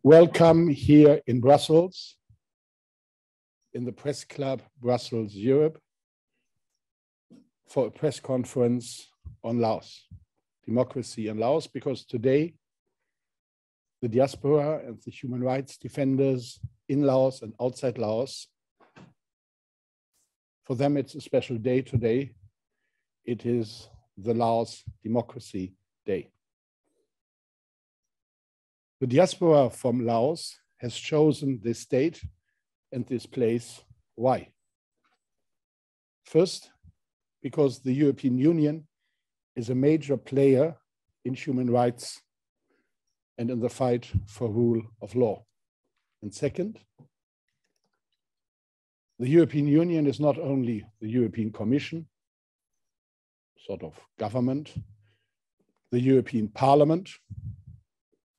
Welcome here in Brussels, in the Press Club Brussels, Europe, for a press conference on Laos, democracy in Laos, because today the diaspora and the human rights defenders in Laos and outside Laos, for them it's a special day today. It is the Laos Democracy Day. The diaspora from Laos has chosen this date and this place. Why? First, because the European Union is a major player in human rights and in the fight for rule of law. And second, the European Union is not only the European Commission, sort of government, the European Parliament,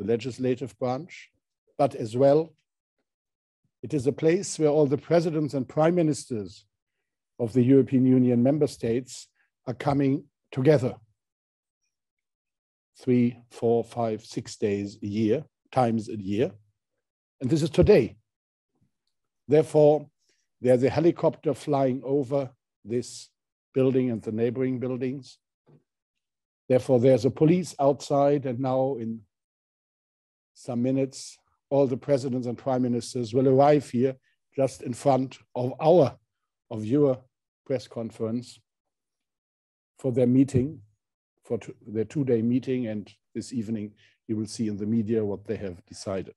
the legislative branch, but as well, it is a place where all the presidents and prime ministers of the European Union member states are coming together 3, 4, 5, 6 days a year, times a year. And this is today. Therefore, there's a helicopter flying over this building and the neighboring buildings. Therefore, there's a police outside, and now in some minutes, all the presidents and prime ministers will arrive here just in front of your press conference for their meeting, for their two-day meeting. And this evening, you will see in the media what they have decided.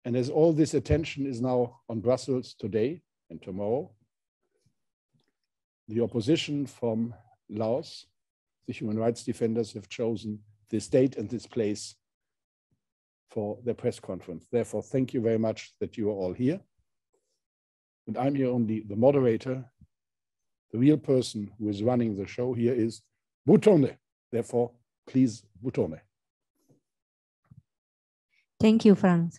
And as all this attention is now on Brussels today and tomorrow, the opposition from Laos, the human rights defenders, have chosen this date and this place for their press conference. Therefore, thank you very much that you are all here. And I'm here only the moderator. The real person who is running the show here is Butone. Therefore, please, Butone. Thank you, Franz.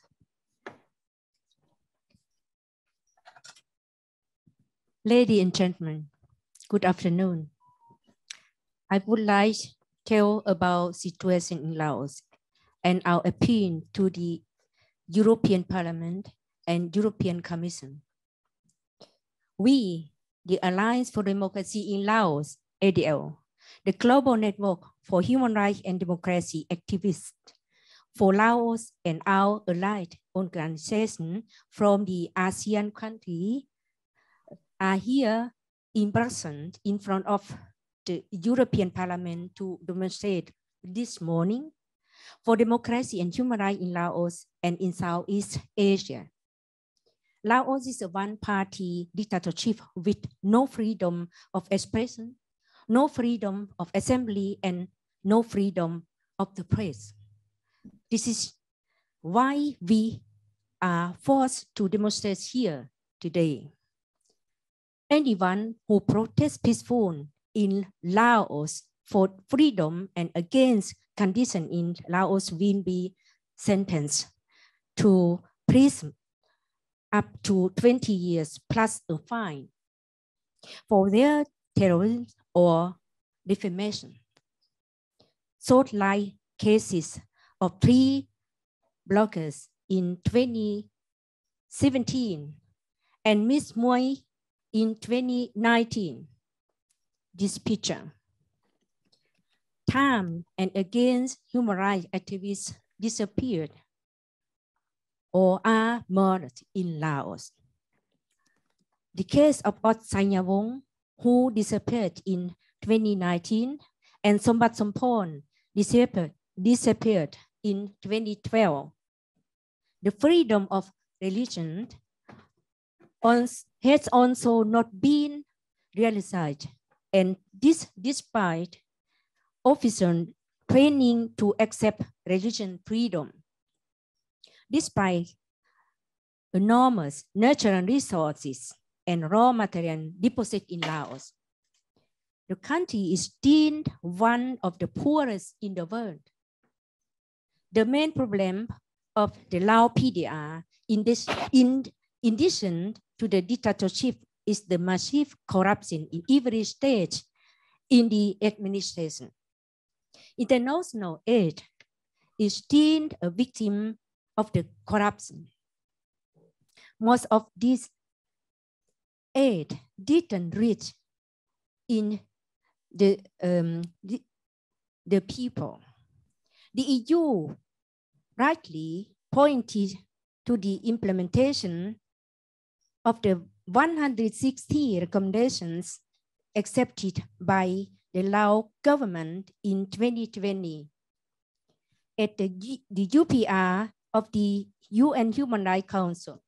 Ladies and gentlemen, good afternoon. I would like to tell about situation in Laos and our appeal to the European Parliament and European Commission. We, the Alliance for Democracy in Laos, ADL, the global network for human rights and democracy activists for Laos and our allied organizations from the ASEAN countries, are here in Brussels in front of the European Parliament to demonstrate this morning for democracy and human rights in Laos and in Southeast Asia. Laos is a one-party dictatorship with no freedom of expression, no freedom of assembly, and no freedom of the press. This is why we are forced to demonstrate here today. Anyone who protests peacefully in Laos for freedom and against conditions in Laos will be sentenced to prison up to 20 years plus a fine for their terrorism or defamation. So like cases of 3 bloggers in 2017 and Ms. Mui in 2019. This picture. Time and against human rights activists disappeared or are murdered in Laos. The case of Xang, who disappeared in 2019, and Sombat Sompon disappeared in 2012. The freedom of religion has also not been realized, and this despite official training to accept religion freedom. Despite enormous natural resources and raw material deposited in Laos, the country is still one of the poorest in the world. The main problem of the Lao PDR in addition to the dictatorship is the massive corruption in every stage in the administration. International aid is still a victim of the corruption. Most of this aid didn't reach in the people. The EU rightly pointed to the implementation of the 160 recommendations accepted by the Laos government in 2020 at the UPR of the UN Human Rights Council.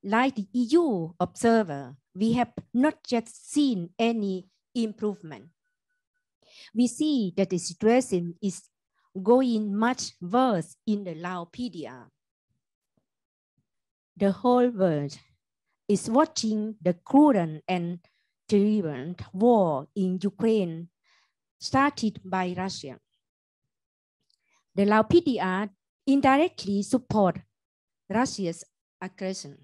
Like the EU observer, we have not yet seen any improvement. We see that the situation is going much worse in the Laos PDR. The whole world is watching the cruel and terrible war in Ukraine started by Russia. The Laos PDR indirectly support Russia's aggression.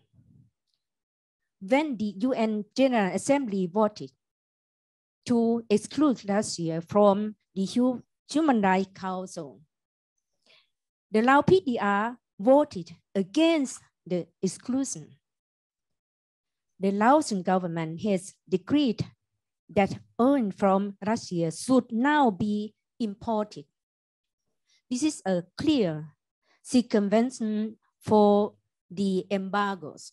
When the UN General Assembly voted to exclude Russia from the Human Rights Council, the Laos PDR voted against the exclusion. The Laotian government has decreed that oil from Russia should now be imported. This is a clear circumvention for the embargoes.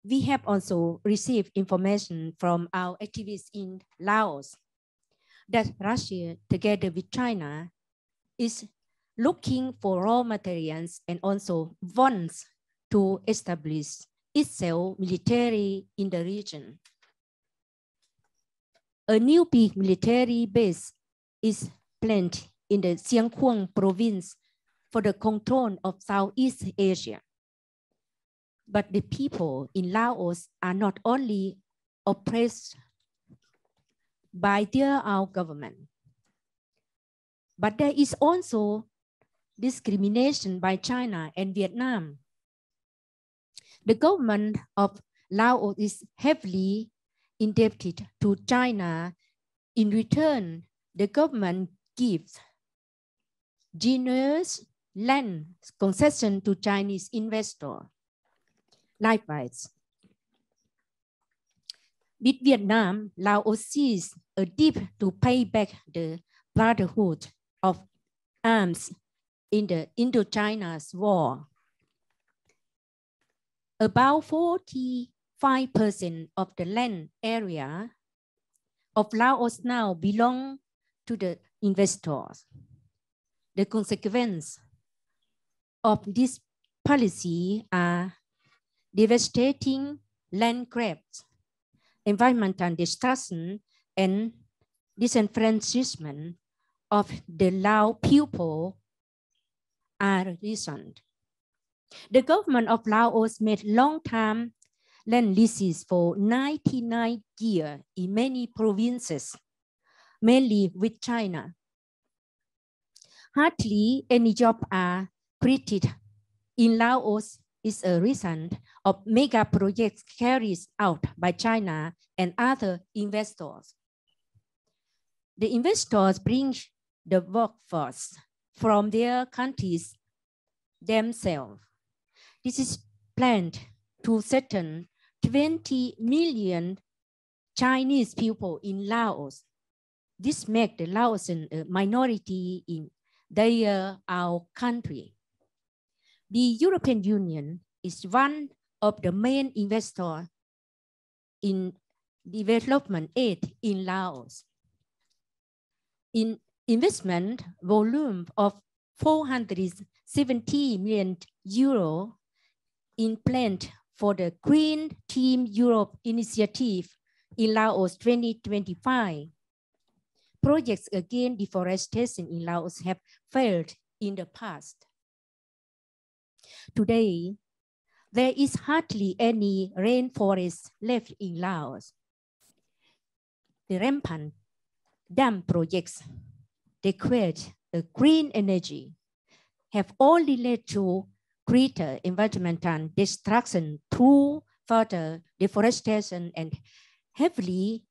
We have also received information from our activists in Laos that Russia, together with China, is looking for raw materials and also wants to establish itself militarily in the region. A new big military base is planned in the Xang province for the control of Southeast Asia. But the people in Laos are not only oppressed by our government, but there is also discrimination by China and Vietnam. The government of Laos is heavily indebted to China. In return, the government gives generous land concession to Chinese investors. Likewise, with Vietnam, Laos sees a debt to pay back the brotherhood of arms in the Indochina's war. About 45% of the land area of Laos now belong to the investors. The consequence of this policy are devastating land grabs, environmental destruction, and disenfranchisement of the Lao people are recent. The government of Laos made long-term land leases for 99 years in many provinces, mainly with China. Hardly any jobs are created in Laos is a result of mega projects carried out by China and other investors. The investors bring the workforce from their countries themselves. This is planned to settle 20 million Chinese people in Laos. This makes the Laotian a minority in our country. The European Union is one of the main investors in development aid in Laos. In investment volume of 470 million euro in planned for the Green Team Europe initiative in Laos 2025. Projects against deforestation in Laos have failed in the past. Today, there is hardly any rainforest left in Laos. The rampant dam projects that create a green energy have only led to greater environmental destruction through further deforestation and heavily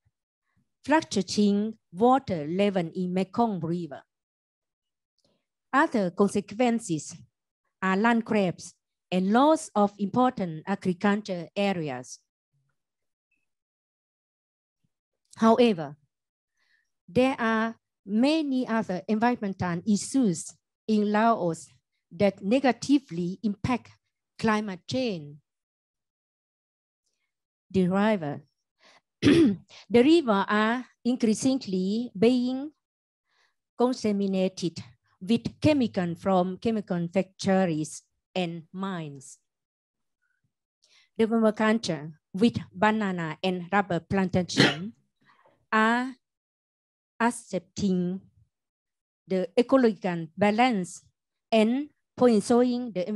fluctuating water level in Mekong River. Other consequences are land grabs and loss of important agriculture areas. However, there are many other environmental issues in Laos that negatively impact climate change. The river. The rivers are increasingly being contaminated with chemicals from chemical factories and mines. The agriculture with banana and rubber plantation are accepting the ecological balance and poisoning the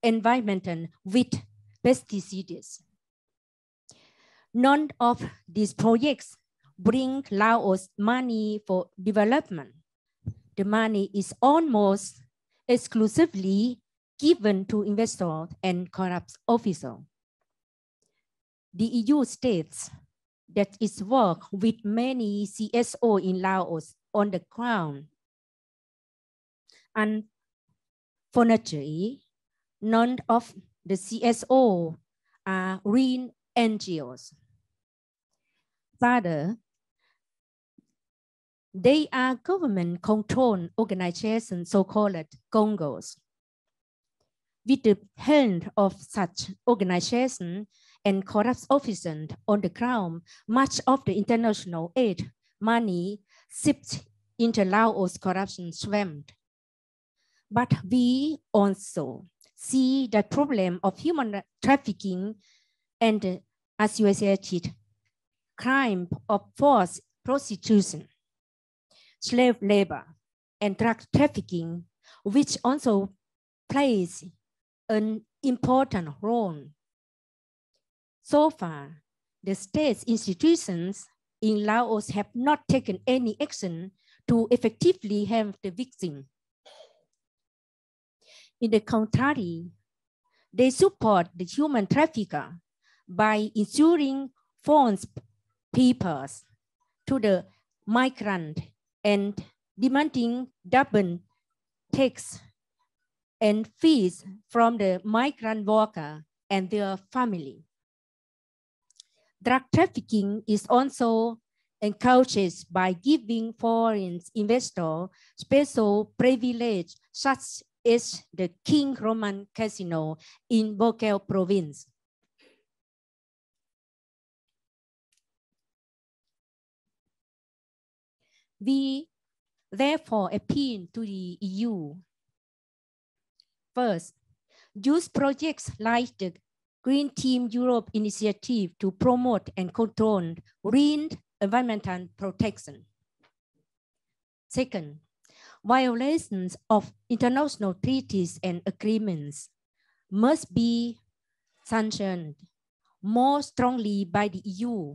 environment with pesticides. None of these projects bring Laos money for development. The money is almost exclusively given to investors and corrupt officials. The EU states that it works with many CSO in Laos on the ground. Unfortunately, none of the CSO are real NGOs. Rather, they are government-controlled organizations, so-called Congos. With the help of such organizations and corrupt officers on the ground, much of the international aid money sipped into Laos corruption swamp. But we also see the problem of human trafficking and associated crime of forced prostitution, slave labor, and drug trafficking, which also plays an important role. So far, the state institutions in Laos have not taken any action to effectively help the victim. In the contrary, they support the human trafficker by issuing false papers to the migrant and demanding double tax and fees from the migrant worker and their family. Drug trafficking is also encouraged by giving foreign investors special privilege, such as the King Roman Casino in Bokeo province. We therefore appeal to the EU. First, use projects like the Green Team Europe initiative to promote and control green environmental protection. Second, violations of international treaties and agreements must be sanctioned more strongly by the EU.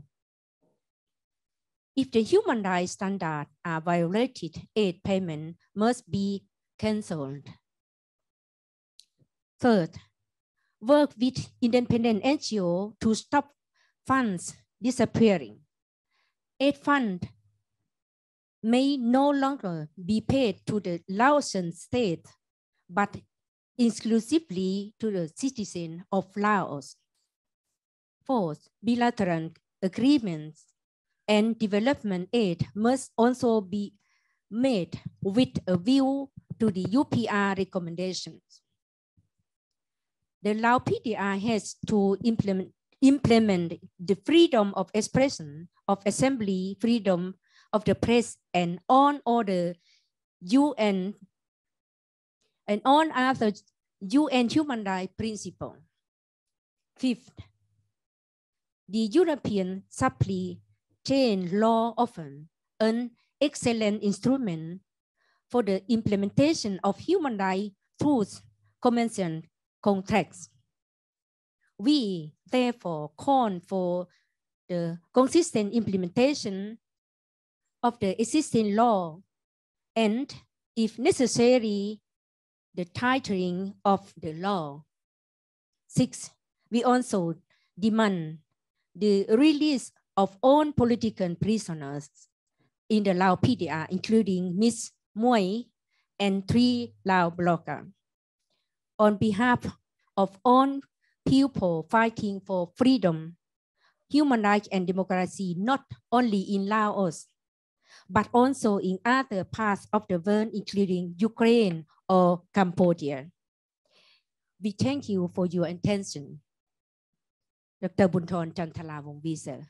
If the human rights standards are violated, aid payment must be cancelled. Third, work with independent NGOs to stop funds disappearing. Aid fund may no longer be paid to the Laotian state, but exclusively to the citizens of Laos. Fourth, bilateral agreements and development aid must also be made with a view to the UPR recommendations. The Laos PDR has to implement the freedom of expression, of assembly, freedom of the press, and on other UN and on other UN human rights principles. Fifth, the European supply chain law often an excellent instrument for the implementation of human rights through commercial contracts. We therefore call for the consistent implementation of the existing law and, if necessary, the tightening of the law. Six, we also demand the release of all political prisoners in the Laos PDR, including Ms. Muay and 3 Lao bloggers. On behalf of all people fighting for freedom, human rights and democracy, not only in Laos, but also in other parts of the world, including Ukraine or Cambodia. We thank you for your attention. Dr. Bunthorn Chanthalawongvisa,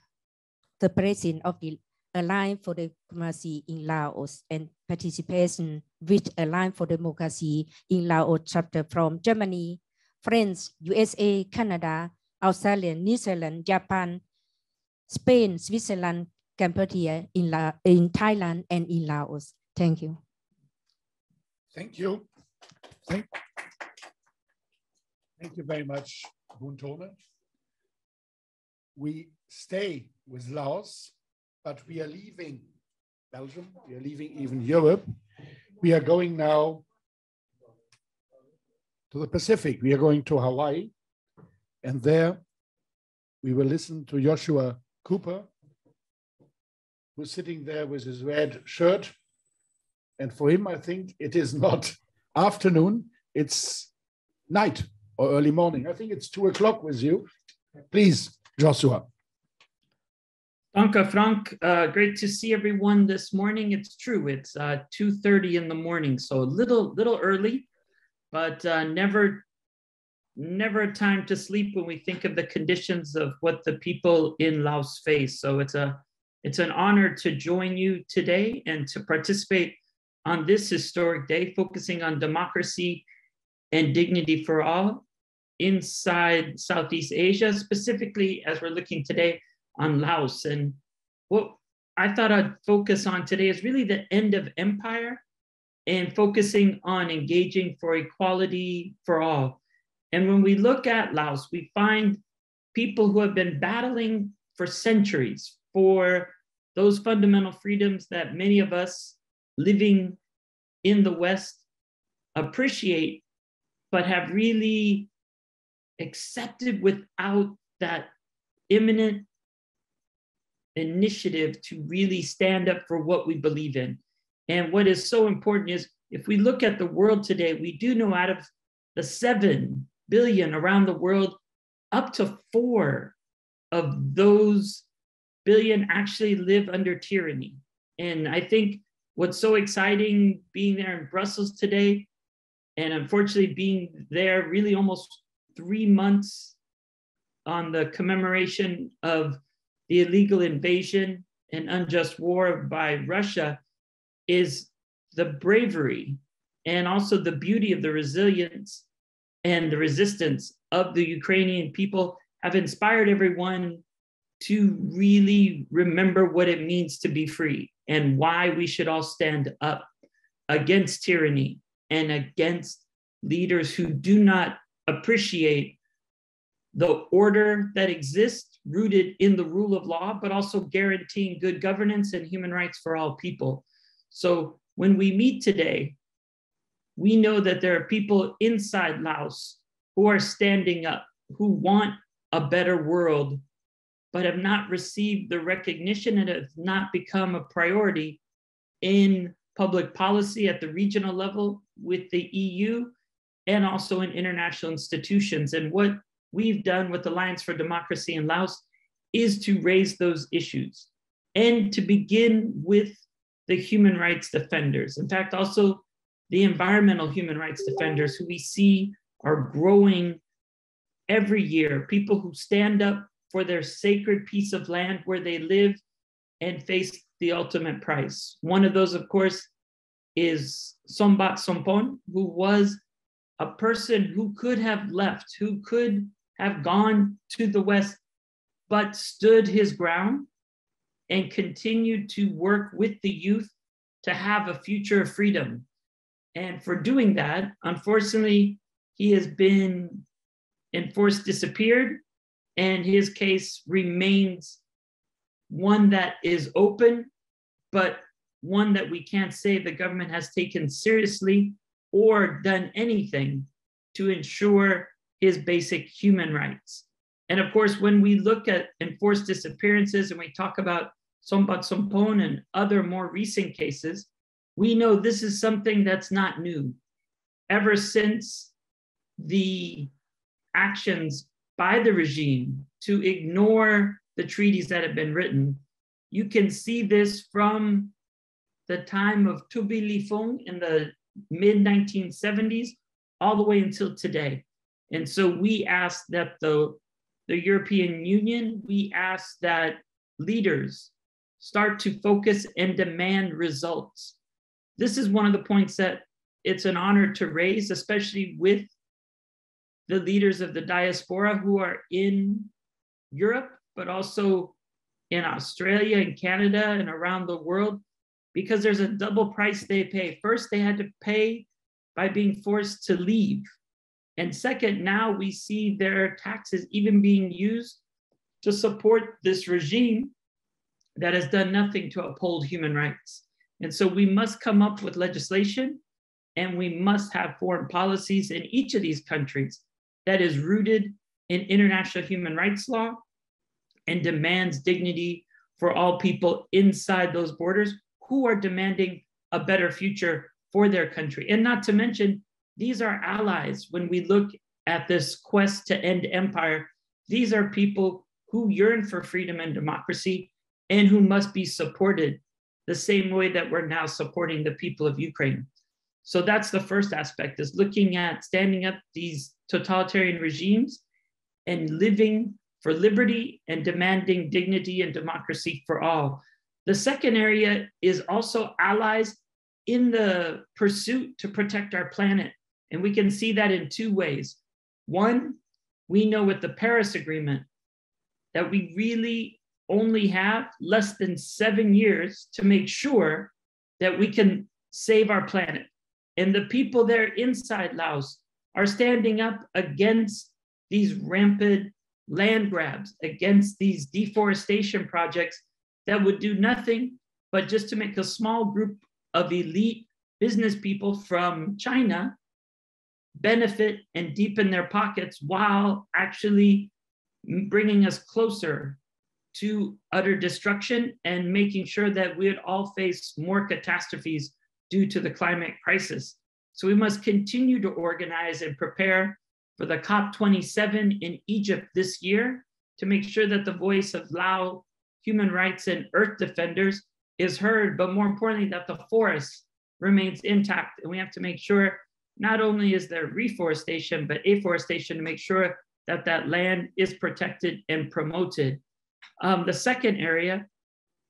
the President of the Alliance for Democracy in Laos and participation with Alliance for Democracy in Laos chapter from Germany, France, USA, Canada, Australia, New Zealand, Japan, Spain, Switzerland, Cambodia, in Thailand, and in Laos. Thank you. Thank you. Thank you very much, Bunthorn. We stay with Laos, but we are leaving Belgium, we are leaving even Europe. We are going now to the Pacific. We are going to Hawaii, and there we will listen to Joshua Cooper, who's sitting there with his red shirt. And for him, I think it is not afternoon, it's night or early morning. I think it's 2 o'clock with you. Please, Joshua. Danke, Frank. Great to see everyone this morning. It's true, it's 2:30 in the morning, so a little early, but never a time to sleep when we think of the conditions of what the people in Laos face. So it's an honor to join you today and to participate on this historic day, focusing on democracy and dignity for all inside Southeast Asia, specifically as we're looking today on Laos. And what I thought I'd focus on today is really the end of empire and focusing on engaging for equality for all. And when we look at Laos, we find people who have been battling for centuries for those fundamental freedoms that many of us living in the West appreciate, but have really accepted without that imminent initiative to really stand up for what we believe in. And what is so important is if we look at the world today, we do know out of the 7 billion around the world, up to 4 of those billion actually live under tyranny. And I think what's so exciting being there in Brussels today, and unfortunately being there really almost 3 months on the commemoration of the illegal invasion and unjust war by Russia, is the bravery and also the beauty of the resilience and the resistance of the Ukrainian people have inspired everyone to really remember what it means to be free and why we should all stand up against tyranny and against leaders who do not appreciate the order that exists rooted in the rule of law, but also guaranteeing good governance and human rights for all people. So when we meet today, we know that there are people inside Laos who are standing up, who want a better world, but have not received the recognition and have not become a priority in public policy at the regional level with the EU and also in international institutions. And what we've done with Alliance for Democracy in Laos is to raise those issues and to begin with the human rights defenders. In fact, also the environmental human rights defenders who we see are growing every year, people who stand up for their sacred piece of land where they live and face the ultimate price. One of those, of course, is Sombath Somphone, who was a person who could have left, who could have gone to the West, but stood his ground and continued to work with the youth to have a future of freedom. And for doing that, unfortunately, he has been enforced disappeared, and his case remains one that is open, but one that we can't say the government has taken seriously or done anything to ensure his basic human rights. And of course, when we look at enforced disappearances and we talk about Sombath Somphone and other more recent cases, we know this is something that's not new. Ever since the actions by the regime to ignore the treaties that have been written, you can see this from the time of Tubilifung in the mid-1970s all the way until today. And so we ask that the European Union, we ask that leaders start to focus and demand results. This is one of the points that it's an honor to raise, especially with the leaders of the diaspora who are in Europe, but also in Australia and Canada and around the world, because there's a double price they pay. First, they had to pay by being forced to leave. And second, now we see their taxes even being used to support this regime that has done nothing to uphold human rights. And so we must come up with legislation, and we must have foreign policies in each of these countries that is rooted in international human rights law and demands dignity for all people inside those borders who are demanding a better future for their country. And not to mention, these are allies. When we look at this quest to end empire, these are people who yearn for freedom and democracy and who must be supported the same way that we're now supporting the people of Ukraine. So that's the first aspect, is looking at standing up these totalitarian regimes and living for liberty and demanding dignity and democracy for all. The second area is also allies in the pursuit to protect our planet. And we can see that in two ways. One, we know with the Paris Agreement that we really only have less than 7 years to make sure that we can save our planet. And the people there inside Laos are standing up against these rampant land grabs, against these deforestation projects that would do nothing but just to make a small group of elite business people from China benefit and deepen their pockets while actually bringing us closer to utter destruction and making sure that we would all face more catastrophes due to the climate crisis. So we must continue to organize and prepare for the COP27 in Egypt this year to make sure that the voice of Lao human rights and earth defenders is heard, but more importantly, that the forest remains intact. And we have to make sure not only is there reforestation, but afforestation to make sure that that land is protected and promoted. The second area,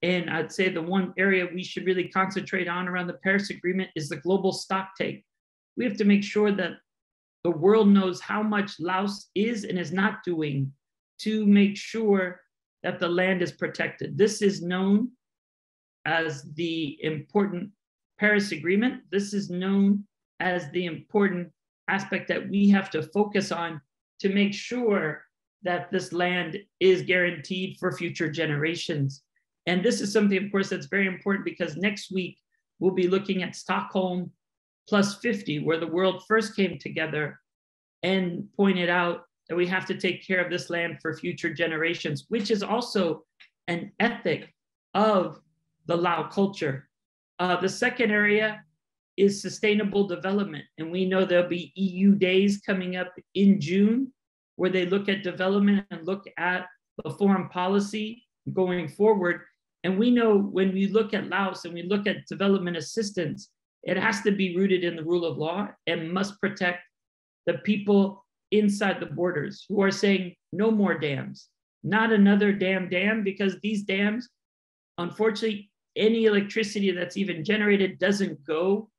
and I'd say the one area we should really concentrate on around the Paris Agreement, is the global stocktake. We have to make sure that the world knows how much Laos is and is not doing to make sure that the land is protected. This is known as the important Paris Agreement. This is known as the important aspect that we have to focus on to make sure that this land is guaranteed for future generations. And this is something, of course, that's very important because next week we'll be looking at Stockholm plus 50, where the world first came together and pointed out that we have to take care of this land for future generations, which is also an ethic of the Lao culture. The second area is sustainable development. And we know there'll be EU days coming up in June, where they look at development and look at the foreign policy going forward. And we know when we look at Laos and we look at development assistance, it has to be rooted in the rule of law and must protect the people inside the borders who are saying no more dams, not another dam, because these dams, unfortunately, any electricity that's even generated doesn't go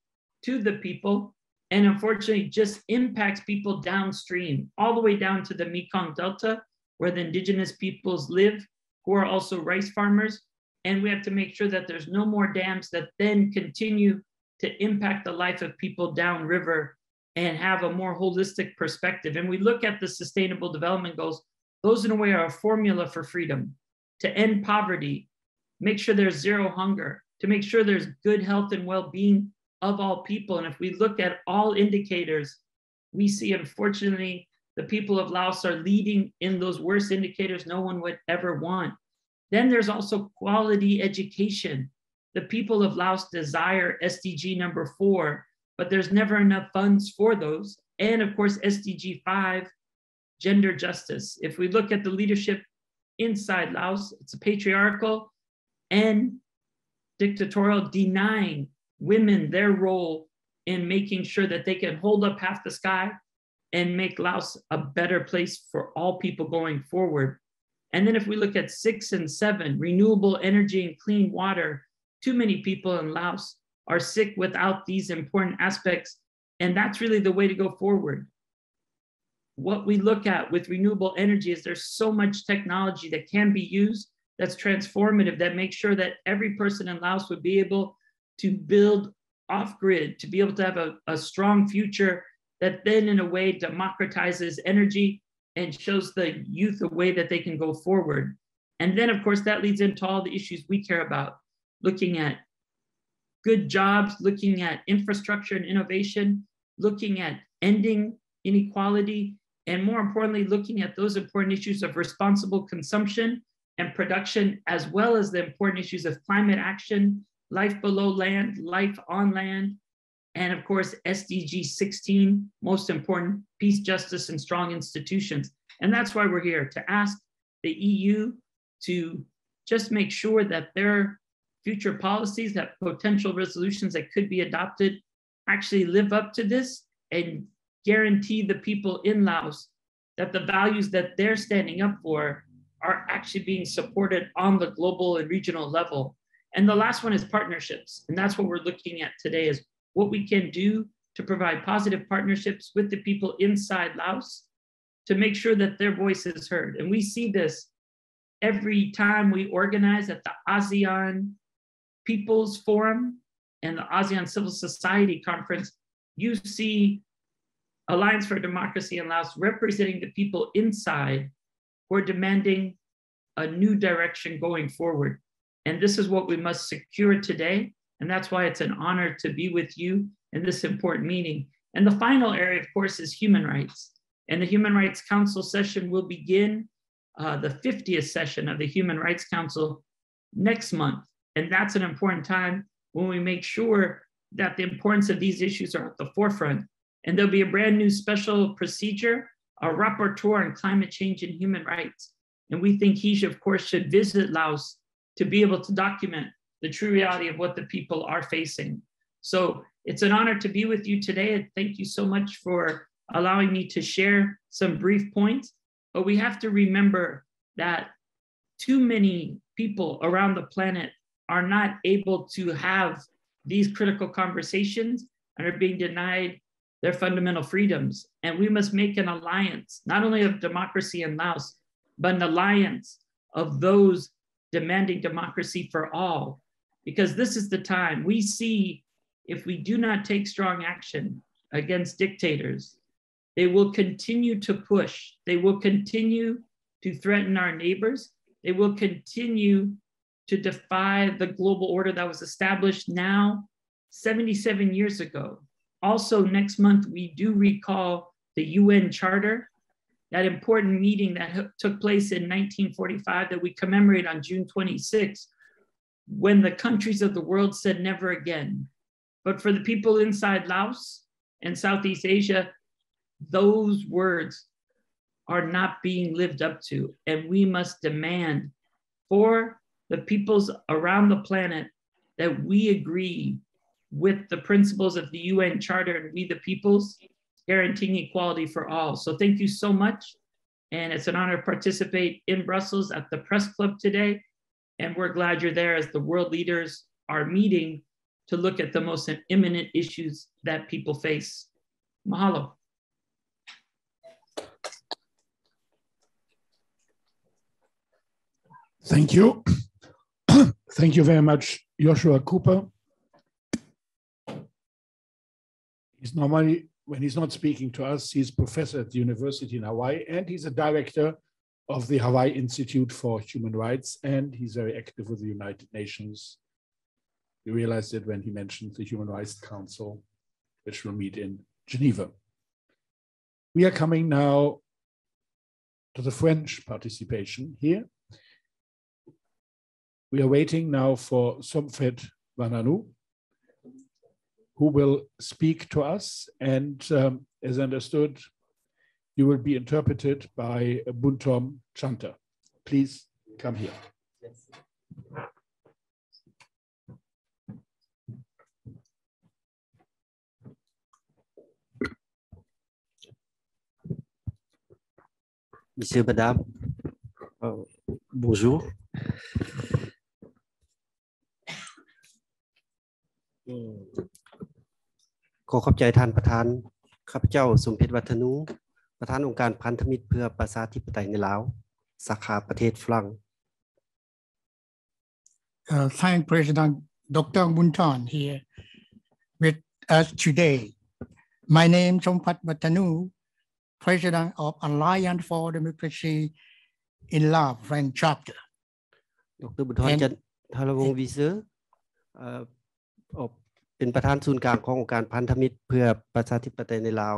to the people, and unfortunately just impacts people downstream, all the way down to the Mekong Delta, where the indigenous peoples live, who are also rice farmers. And we have to make sure that there's no more dams that then continue to impact the life of people downriver and have a more holistic perspective. And we look at the Sustainable Development Goals. Those in a way are a formula for freedom, to end poverty, make sure there's zero hunger, to make sure there's good health and well-being of all people. And if we look at all indicators, we see, unfortunately, the people of Laos are leading in those worst indicators no one would ever want. Then there's also quality education. the people of Laos desire SDG number 4, but there's never enough funds for those. And of course, SDG 5, gender justice. If we look at the leadership inside Laos, it's a patriarchal and dictatorial, denying women their role in making sure that they can hold up half the sky and make Laos a better place for all people going forward. And then if we look at 6 and 7, renewable energy and clean water, too many people in Laos are sick without these important aspects. And that's really the way to go forward. What we look at with renewable energy is there's so much technology that can be used that's transformative, that makes sure that every person in Laos would be able to build off-grid, to be able to have a strong future that then in a way democratizes energy and shows the youth a way that they can go forward. And then of course that leads into all the issues we care about, looking at good jobs, looking at infrastructure and innovation, looking at ending inequality, and more importantly, looking at those important issues of responsible consumption and production, as well as the important issues of climate action, life below land, life on land, and of course, SDG 16, most important, peace, justice, and strong institutions. And that's why we're here, to ask the EU to just make sure that their future policies, that potential resolutions that could be adopted, actually live up to this and guarantee the people in Laos that the values that they're standing up for are actually being supported on the global and regional level. And the last one is partnerships. And that's what we're looking at today, is what we can do to provide positive partnerships with the people inside Laos to make sure that their voice is heard. And we see this every time we organize at the ASEAN People's Forum and the ASEAN Civil Society Conference. You see Alliance for Democracy in Laos representing the people inside who are demanding a new direction going forward. And this is what we must secure today. And that's why it's an honor to be with you in this important meeting. And the final area, of course, is human rights. And the Human Rights Council session will begin the 50th session of the Human Rights Council next month. And that's an important time when we make sure that the importance of these issues are at the forefront. And there'll be a brand new special procedure, a rapporteur on climate change and human rights. And we think he, of course, should visit Laos to be able to document the true reality of what the people are facing. So it's an honor to be with you today. And thank you so much for allowing me to share some brief points. But we have to remember that too many people around the planet are not able to have these critical conversations and are being denied their fundamental freedoms. And we must make an alliance, not only of democracy in Laos, but an alliance of those demanding democracy for all. Because this is the time we see, if we do not take strong action against dictators, they will continue to push. They will continue to threaten our neighbors. They will continue to defy the global order that was established now 77 years ago. Also, next month, we do recall the UN Charter, that important meeting that took place in 1945 that we commemorate on June 26, when the countries of the world said never again. But for the people inside Laos and Southeast Asia, those words are not being lived up to. And we must demand for the peoples around the planet that we agree with the principles of the UN Charter and we the peoples, guaranteeing equality for all. So thank you so much. And it's an honor to participate in Brussels at the Press Club today. And we're glad you're there as the world leaders are meeting to look at the most imminent issues that people face. Mahalo. Thank you. Thank you very much, Joshua Cooper. He's normally, when he's not speaking to us, he's professor at the university in Hawaii, and he's a director of the Hawaii Institute for Human Rights, and he's very active with the United Nations. We realized it when he mentioned the Human Rights Council, which will meet in Geneva. We are coming now to the French participation here. We are waiting now for Somfed Vananu, who will speak to us. And as understood, you will be interpreted by Buntom Chanta. Please come here. Yes. Monsieur, Madame, bonjour. ขอขอบใจท่านประธานข้าพเจ้าสมเพชรวัฒนูประธานองค์การพันธมิตรเพื่อประชาธิปไตยในลาวสาขาประเทศฝรั่ง Thank President Dr. Bunton here with us today. My name is Sompat Watanu, President of Alliance for Democracy in Laos and Chapter. ดร.บุญทรจันทรวงศ์วิเศษเป็นประธานศูนย์กลางขององค์การพันธมิตรเพื่อประชาธิปไตยในลาว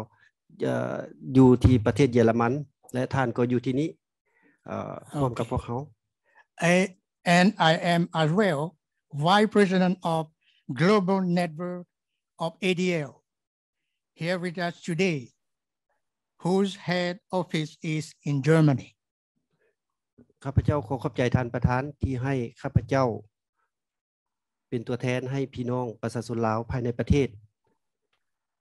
อยู่ที่ประเทศเยอรมันและท่านก็อยู่ที่นี้ร่วมกับพวกเขา And I am as well Vice President of Global Network of ADL here with us today, whose head office is in Germany. ข้าพเจ้าขอขอบใจท่านประธานที่ให้ข้าพเจ้าเป็นตัวแทนให้พี่น้องประชาชนลาวภายในประเทศ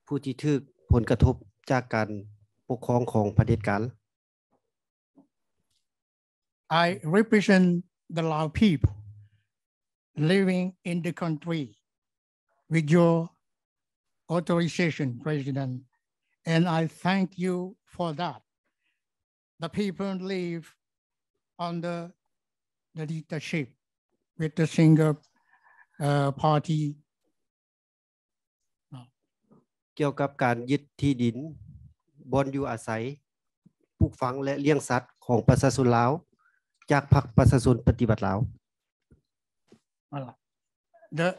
ผู้ที่ถูกผลกระทบจากการปกครองของเผด็จการ I represent the Lao people living in the country with your authorization, President, and I thank you for that. The people live under the dictatorship with the single party เกี่ยวกับการยึดที่ดินบอนอยู่อาศัยปลูกฝังและเลี้ยงสัตว์ของประชาชนลาวจากพรรคประชาชนปฏิบัติลาว The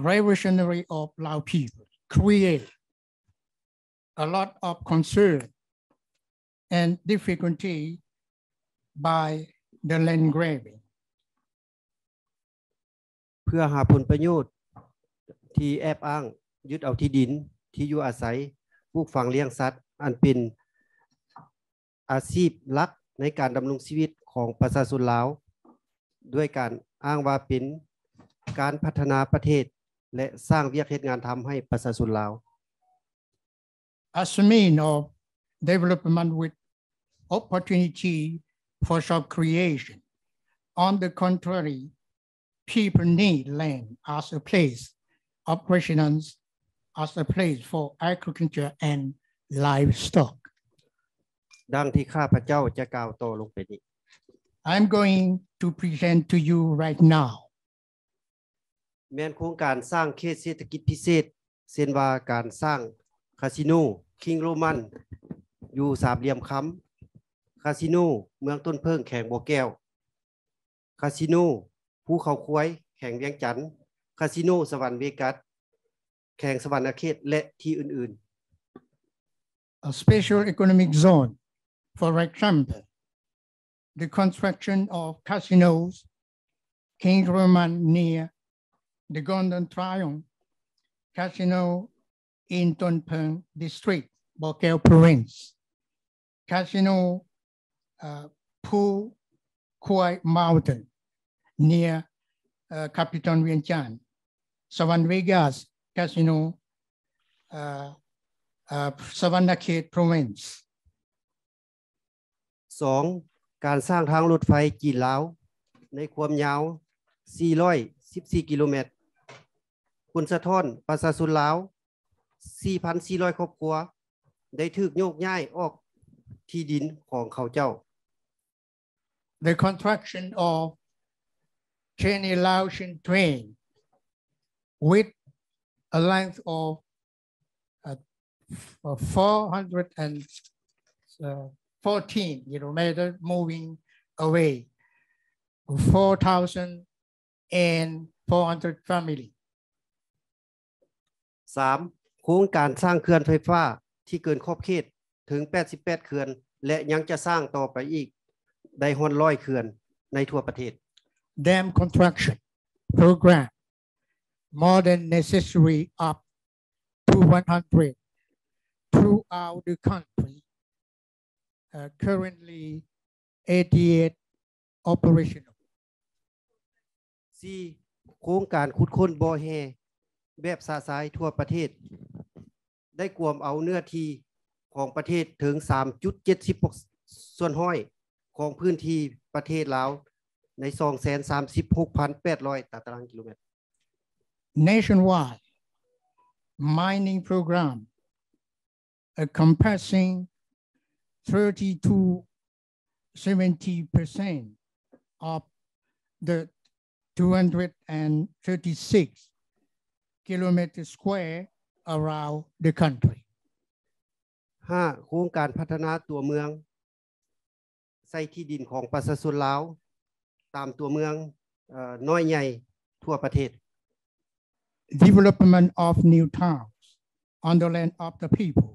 revolutionary of Lao people create a lot of concern and difficulty by the land grabbing เพื่อหาผลประโยชน์ที่แอบอ้างยึดเอาที่ดินที่อยู่อาศัยปลูกฝังเลี้ยงสัตว์อันเป็นอาชีพหลักในการดำรงชีวิตของประชาชนลาวด้วยการอ้างว่าเป็นการพัฒนาประเทศและสร้างเวียกเฮ็ดงานทำให้ประชาชนลาว As a means of development with opportunity for job creation. On the contrary, people need land as a place of residence, as a place for agriculture and livestock. ดังที่ข้าพเจ้าจะกล่าวต่อลงไปนี้ I'm going to present to you right now. แม้นโครงการสร้างเขตเศรษฐกิจพิเศษเช่นว่าการสร้างคาสิโนคิงโรมันอยู่สามเหลี่ยมค้ำคาสิโนเมืองต้นเพิ่งแข่งบ่อแก้วคาสิโนภูเขาควายแข่งเวียงจันทน์คาสิโนสวรรค์เวกัสแข่งสวรรค์เขตและที่อื่นๆ A special economic zone, for example, the construction of casinos, King Roman near the Golden Triangle, Casino in Tonpeng District, Bokeo Province, Casino Phu Quai Mountain near Capitan Vientiane, Savan Vegas Casino, Savannah Ket Province. 2. การสร้างทางรถไฟจีนลาวในความยาว414กิโลเมตรคุณสะท้อนประชาชนลาว 4,400 ครอบครัวได้ถูกโยกย้ายออกที่ดินของเขาเจ้า The construction of Cheney Laotian train with a length of 414 kilometers moving away 4,400 families. 3. โครงการสร้างเขื่อนไฟฟ้าที่เกินขอบเขตถึง88เขื่อนและยังจะสร้างต่อไปอีกได้ฮอด100เขื่อนในทั่วประเทศ Dam construction program more than necessary up to 100 throughout the country. Currently 88 operational. 4.โครงการขุดค้นบ่อแห่แบบสาสายทั่วประเทศได้กวมเอาเนื้อที่ของประเทศถึง 3.76 ส่วนห้อยของพื้นที่ประเทศลาวใน 236,800 ตารางกิโลเมตร Nationwide mining program encompassing 30 to 70% of the 236 kilometers square around the country. 5. โครงการพัฒนาตัวเมืองใส่ที่ดินของประชาชนลาวตามตัวเมืองน้อยใหญ่ทั่วประเทศ Development of new towns on the land of the people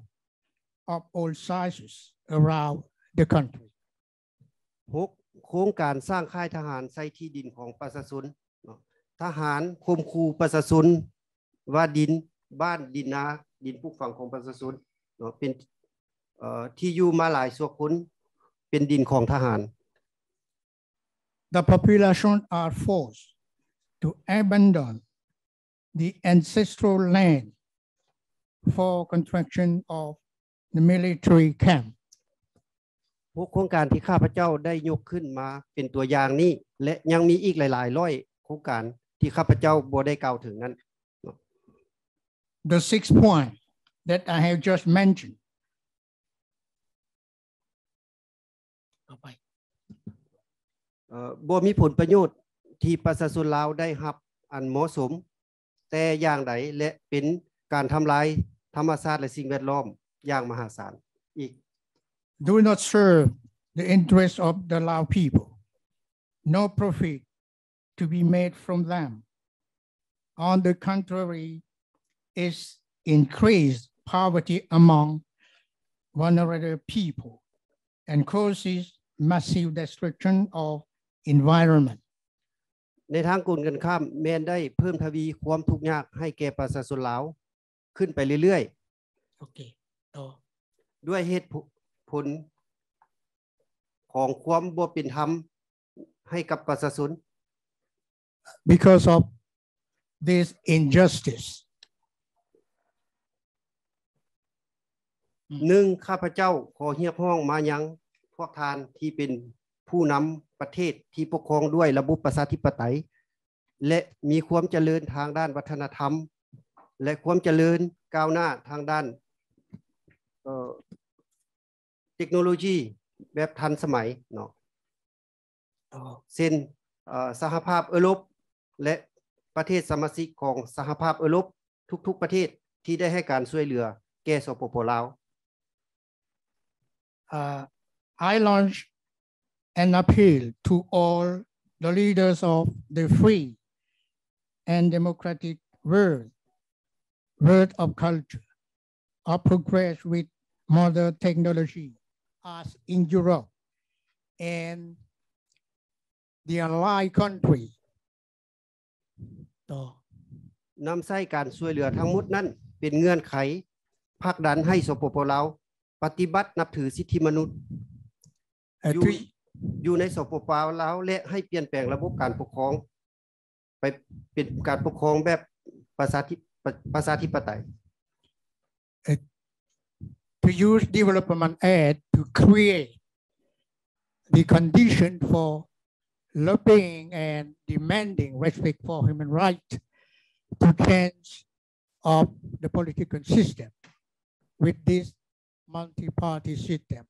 of all sizes around the country. 6. โครงการสร้างค่ายทหารใส่ที่ดินของประชาชนทหารข่มขู่ประชาชนว่าดินบ้านดินนาดินปลูกฝังของประชาชนเป็นที่อยู่มาหลายชั่วคนเป็นดินของทหาร The population are forced to abandon the ancestral land for construction of the military camp. พวกโครงการที่ข้าพเจ้าได้ยกขึ้นมาเป็นตัวอย่างนี้และยังมีอีกหลายๆร้อยโครงการที่ข้าพเจ้าบ่ได้กล่าวถึงนั้น The 6 point that I have just mentionedบ่มีผลประโยชน์ที่ประชาชนลาวได้รับอันเหมาะสมแต่อย่างใดและเป็นการทำลายธรรมชาติและสิ่งแวดล้อมอย่างมหาศาลอีก do not serve the interests of the Lao people. No profit to be made from them. On the contrary, is increased poverty among vulnerable people and causes massive destruction of environment. ในทางกกันข้ามแม้นได้เพิ่มทวีความทุกข์ยากให้แก่ประชาชนลาวขึ้นไปเรื่อยๆ Okay. ด้วยเหตุผลของความบ่เป็นธรรมให้กับประชาชน Because of this injustice. ข้าพเจ้าขอเรียกร้องมายังพวกทานที่เป็นผู้นำประเทศที่ปกครองด้วยระบบประชาธิปไตยและมีความเจริญทางด้านวัฒนธรรมและความเจริญก้าวหน้าทางด้านเทคโนโลยีแบบทันสมัยเนาะเช่นสหภาพยุโรปและประเทศสมาชิกของสหภาพยุโรปทุกๆประเทศที่ได้ให้การช่วยเหลือแก่สปป.ลาว I launched an appeal to all the leaders of the free and democratic world of culture of progress with modern technology as in Europe and the allied country. นำใช้การช่วยเหลือทั้งหมดนั้นเป็นเงื่อนไขผลักดันให้สปป.ลาวปฏิบัตินับถือสิทธิมนุษย์อยู่ในสปป.ลาวและให้เปลี่ยนแปลงระบบการปกครองไปเป็นการปกครองแบบประชาธิปไตย To use development aid to create the condition for lobbying and demanding respect for human rights to change of the political system with this multi-party system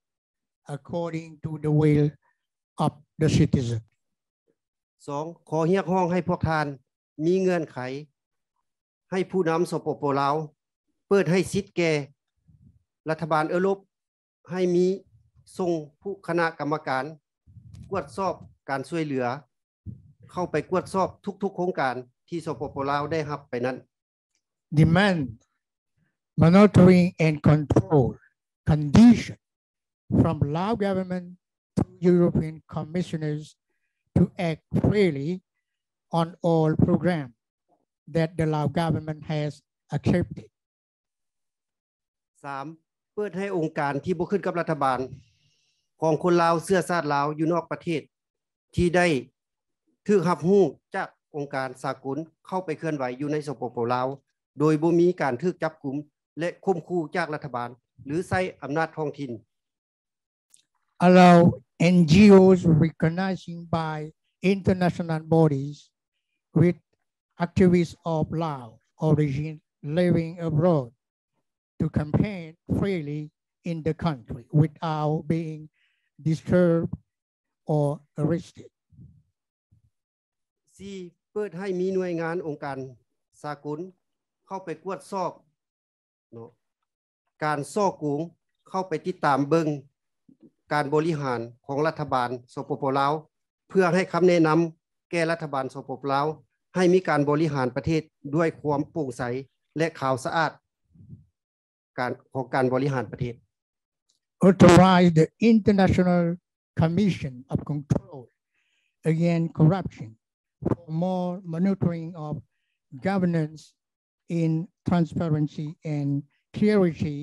according to the will of the citizen. 2. ขอเรียกร้องให้พวกท่านมีเงื่อนไขให้ผู้นำสปป.ลาวเปิดให้สิทธิ์แก่รัฐบาลยุโรปให้มีส่งผู้คณะกรรมการตรวจสอบการช่วยเหลือเข้าไปตรวจสอบทุกๆโครงการที่สปป.ลาวได้รับไปนั้น Demand monitoring and control condition from Lao government to European commissioners to act freely on all programs that the Lao government has accepted. 3. เปิดให้องค์การที่บ่ขึ้นกับรัฐบาลของคนลาวเชื้อชาติลาวอยู่นอกประเทศที่ได้ถูกรับรู้จากองค์การสากลเข้าไปเคลื่อนไหวอยู่ในสปป.ลาวโดยบ่มีการถูกจับกุมและข่มขู่จากรัฐบาลหรือใช้อำนาจท้องถิ่น Allow NGOs recognizing by international bodies with activists of Lao origin living abroad to campaign freely in the country without being disturbed or arrested. 4. เปิดให้มีหน่วยงานองค์การสากลเข้าไปกวดสอบการซ่อโกงเข้าไปติดตามเบิ่งการบริหารของรัฐบาลสปป.ลาวเพื่อให้คำแนะนำแก่รัฐบาลสปป.ลาวให้มีการบริหารประเทศด้วยความโปร่งใสและขาวสะอาดของการบริหารประเทศ Authorize the International Commission of Control Against Corruption for more monitoring of governance in transparency and clarity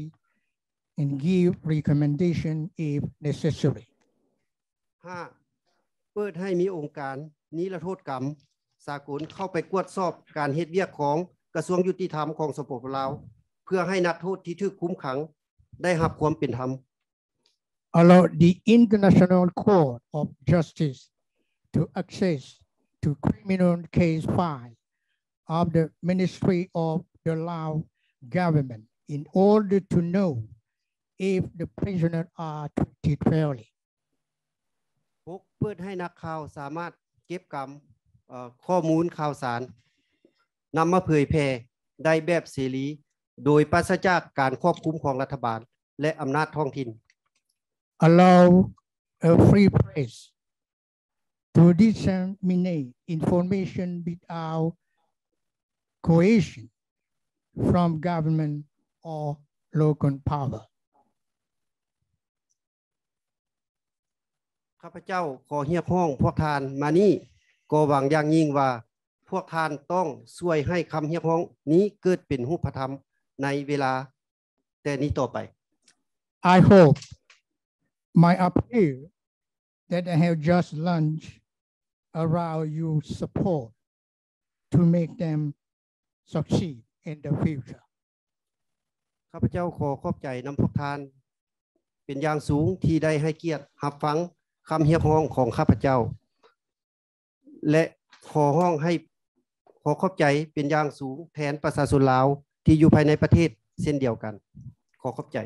and give recommendation if necessary. 5. เปิดให้มีองค์การนิรโทษกรรมสากลเข้าไปกวดสอบการเฮ็ดเวียกของกระทรวงยุติธรรมของสปป.ลาวเพื่อให้นักโทษที่ถูกคุมขังได้รับความเป็นธรรม Allow the International Court of Justice to access to criminal case file of the Ministry of the Lao government in order to know if the prisoners are treated fairly. 6. เปิดให้นักข่าวสามารถเก็บกำข้อมูลข่าวสารนำมาเผยแพร่ได้แบบเสรีโดยปราศจากการควบคุมของรัฐบาลและอำนาจท้องถิ่น Allow a free press to disseminate information without coercion from government or local power. ข้าพเจ้าขอเรียกร้องพวกท่านมานี่ก็หวังอย่างยิ่งว่าพวกท่านต้องช่วยให้คำเรียกร้องนี้เกิดเป็นรูปธรรมในเวลาแต่นี้ต่อไป I hope my appeal that I have just launched around your support to make them succeed in the future. ข้าพเจ้าขอขอบใจนำพวกท่านเป็นอย่างสูงที่ได้ให้เกียรติรับฟังคำเรียกร้องของข้าพเจ้าและขอขอบใจเป็นอย่างสูงแทนประชาชนลาวที่อยู่ภายในประเทศเช่นเดียวกันขอขอบใจ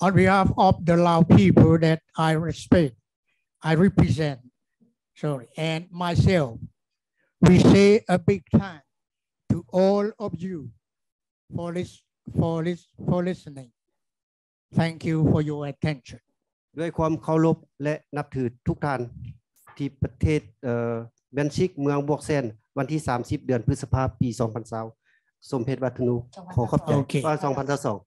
On behalf of the Lao people that I respect, I represent, and myself, we say a big thank to all of you for listening. Thank you for your attention. ด้วยความเคารพและนับถือทุกท่านที่ประเทศเบนชิกเมืองบวกเซนวันที่30เดือนพฤษภาคมปี2020สมเพชรวัฒนูขอขอบใจ2022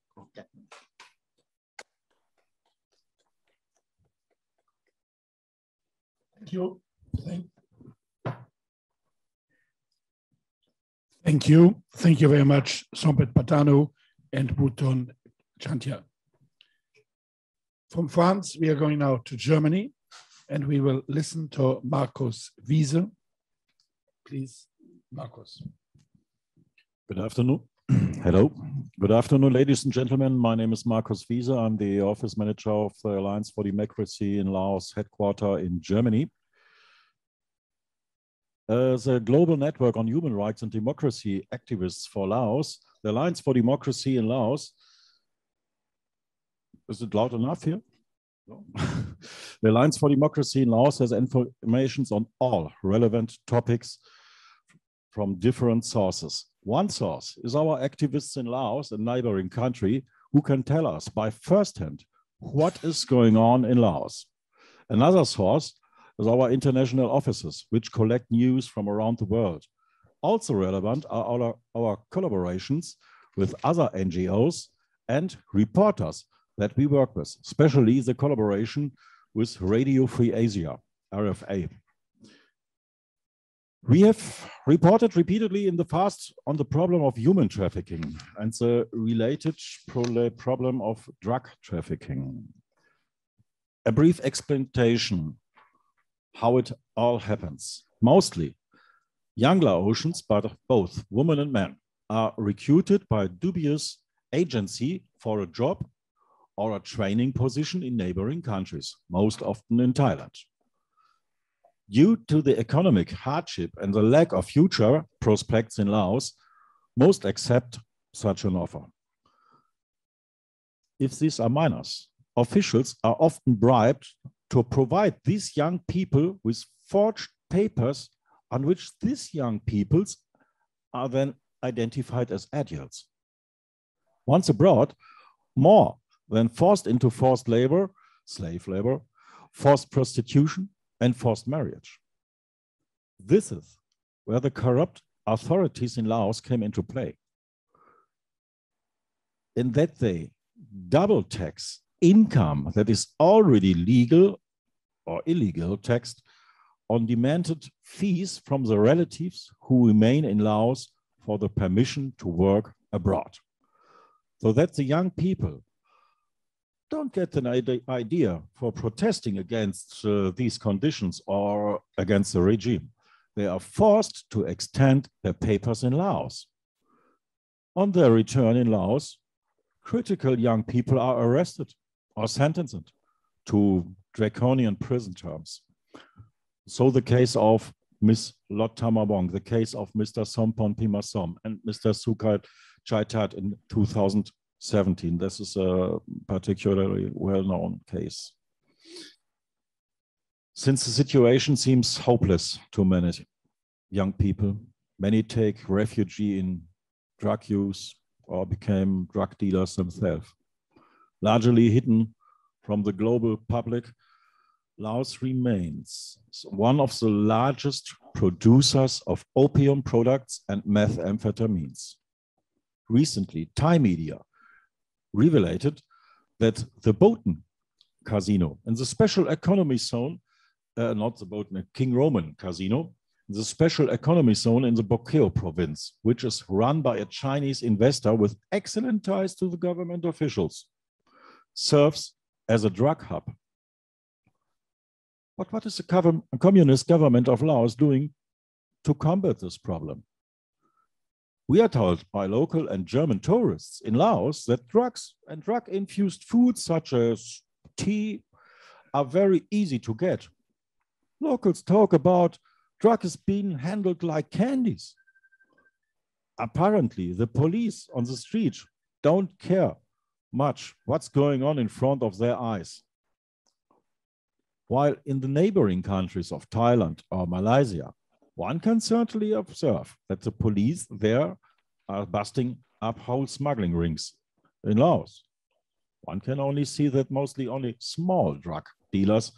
Thank you. Thank you. Thank you very much, Sompet Patano and Bhutan Chantia. From France, we are going now to Germany, and we will listen to Markus Wiese. Please, Markus. Good afternoon. Hello. Good afternoon, ladies and gentlemen. My name is Markus Wiese. I'm the office manager of the Alliance for Democracy in Laos headquarters in Germany. As a global network on human rights and democracy activists for Laos, the Alliance for Democracy in Laos, is it loud enough here? No. The Alliance for Democracy in Laos has information on all relevant topics from different sources. One source is our activists in Laos, a neighboring country, who can tell us by firsthand what is going on in Laos. Another source is our international offices, which collect news from around the world. Also relevant are our collaborations with other NGOs and reporters that we work with, especially the collaboration with Radio Free Asia, RFA. We have reported repeatedly in the past on the problem of human trafficking and the related problem of drug trafficking. A brief explanation how it all happens. Mostly, young Laotians, but both women and men, are recruited by a dubious agency for a job or a training position in neighboring countries, most often in Thailand. Due to the economic hardship and the lack of future prospects in Laos, most accept such an offer. If these are minors, officials are often bribed to provide these young people with forged papers on which these young peoples are then identified as adults. Once abroad, more than forced into forced labor, slave labor, forced prostitution, and forced marriage. This is where the corrupt authorities in Laos came into play. In that they double tax income that is already legal or illegal taxed on demanded fees from the relatives who remain in Laos for the permission to work abroad. So that the young people don't get an idea for protesting against these conditions or against the regime. They are forced to extend their papers in Laos. On their return in Laos, critical young people are arrested or sentenced to draconian prison terms. So the case of Ms. Lot Tamabong, the case of Mr. Sompon Pimasom and Mr. Sukai Chaitat in 2017. This is a particularly well-known case. Since the situation seems hopeless to many young people, many take refuge in drug use or became drug dealers themselves. Largely hidden from the global public, Laos remains one of the largest producers of opium products and methamphetamines. Recently, Thai media revealed that the Botan casino in the special economy zone, not the Botan, King Roman casino, the special economy zone in the Bokeo province, which is run by a Chinese investor with excellent ties to the government officials, serves as a drug hub. But what is the communist government of Laos doing to combat this problem? We are told by local and German tourists in Laos that drugs and drug-infused foods such as tea are very easy to get. Locals talk about drugs being handled like candies. Apparently, the police on the street don't care much what's going on in front of their eyes. While in the neighboring countries of Thailand or Malaysia, one can certainly observe that the police there are busting up whole smuggling rings. In Laos, one can only see that mostly only small drug dealers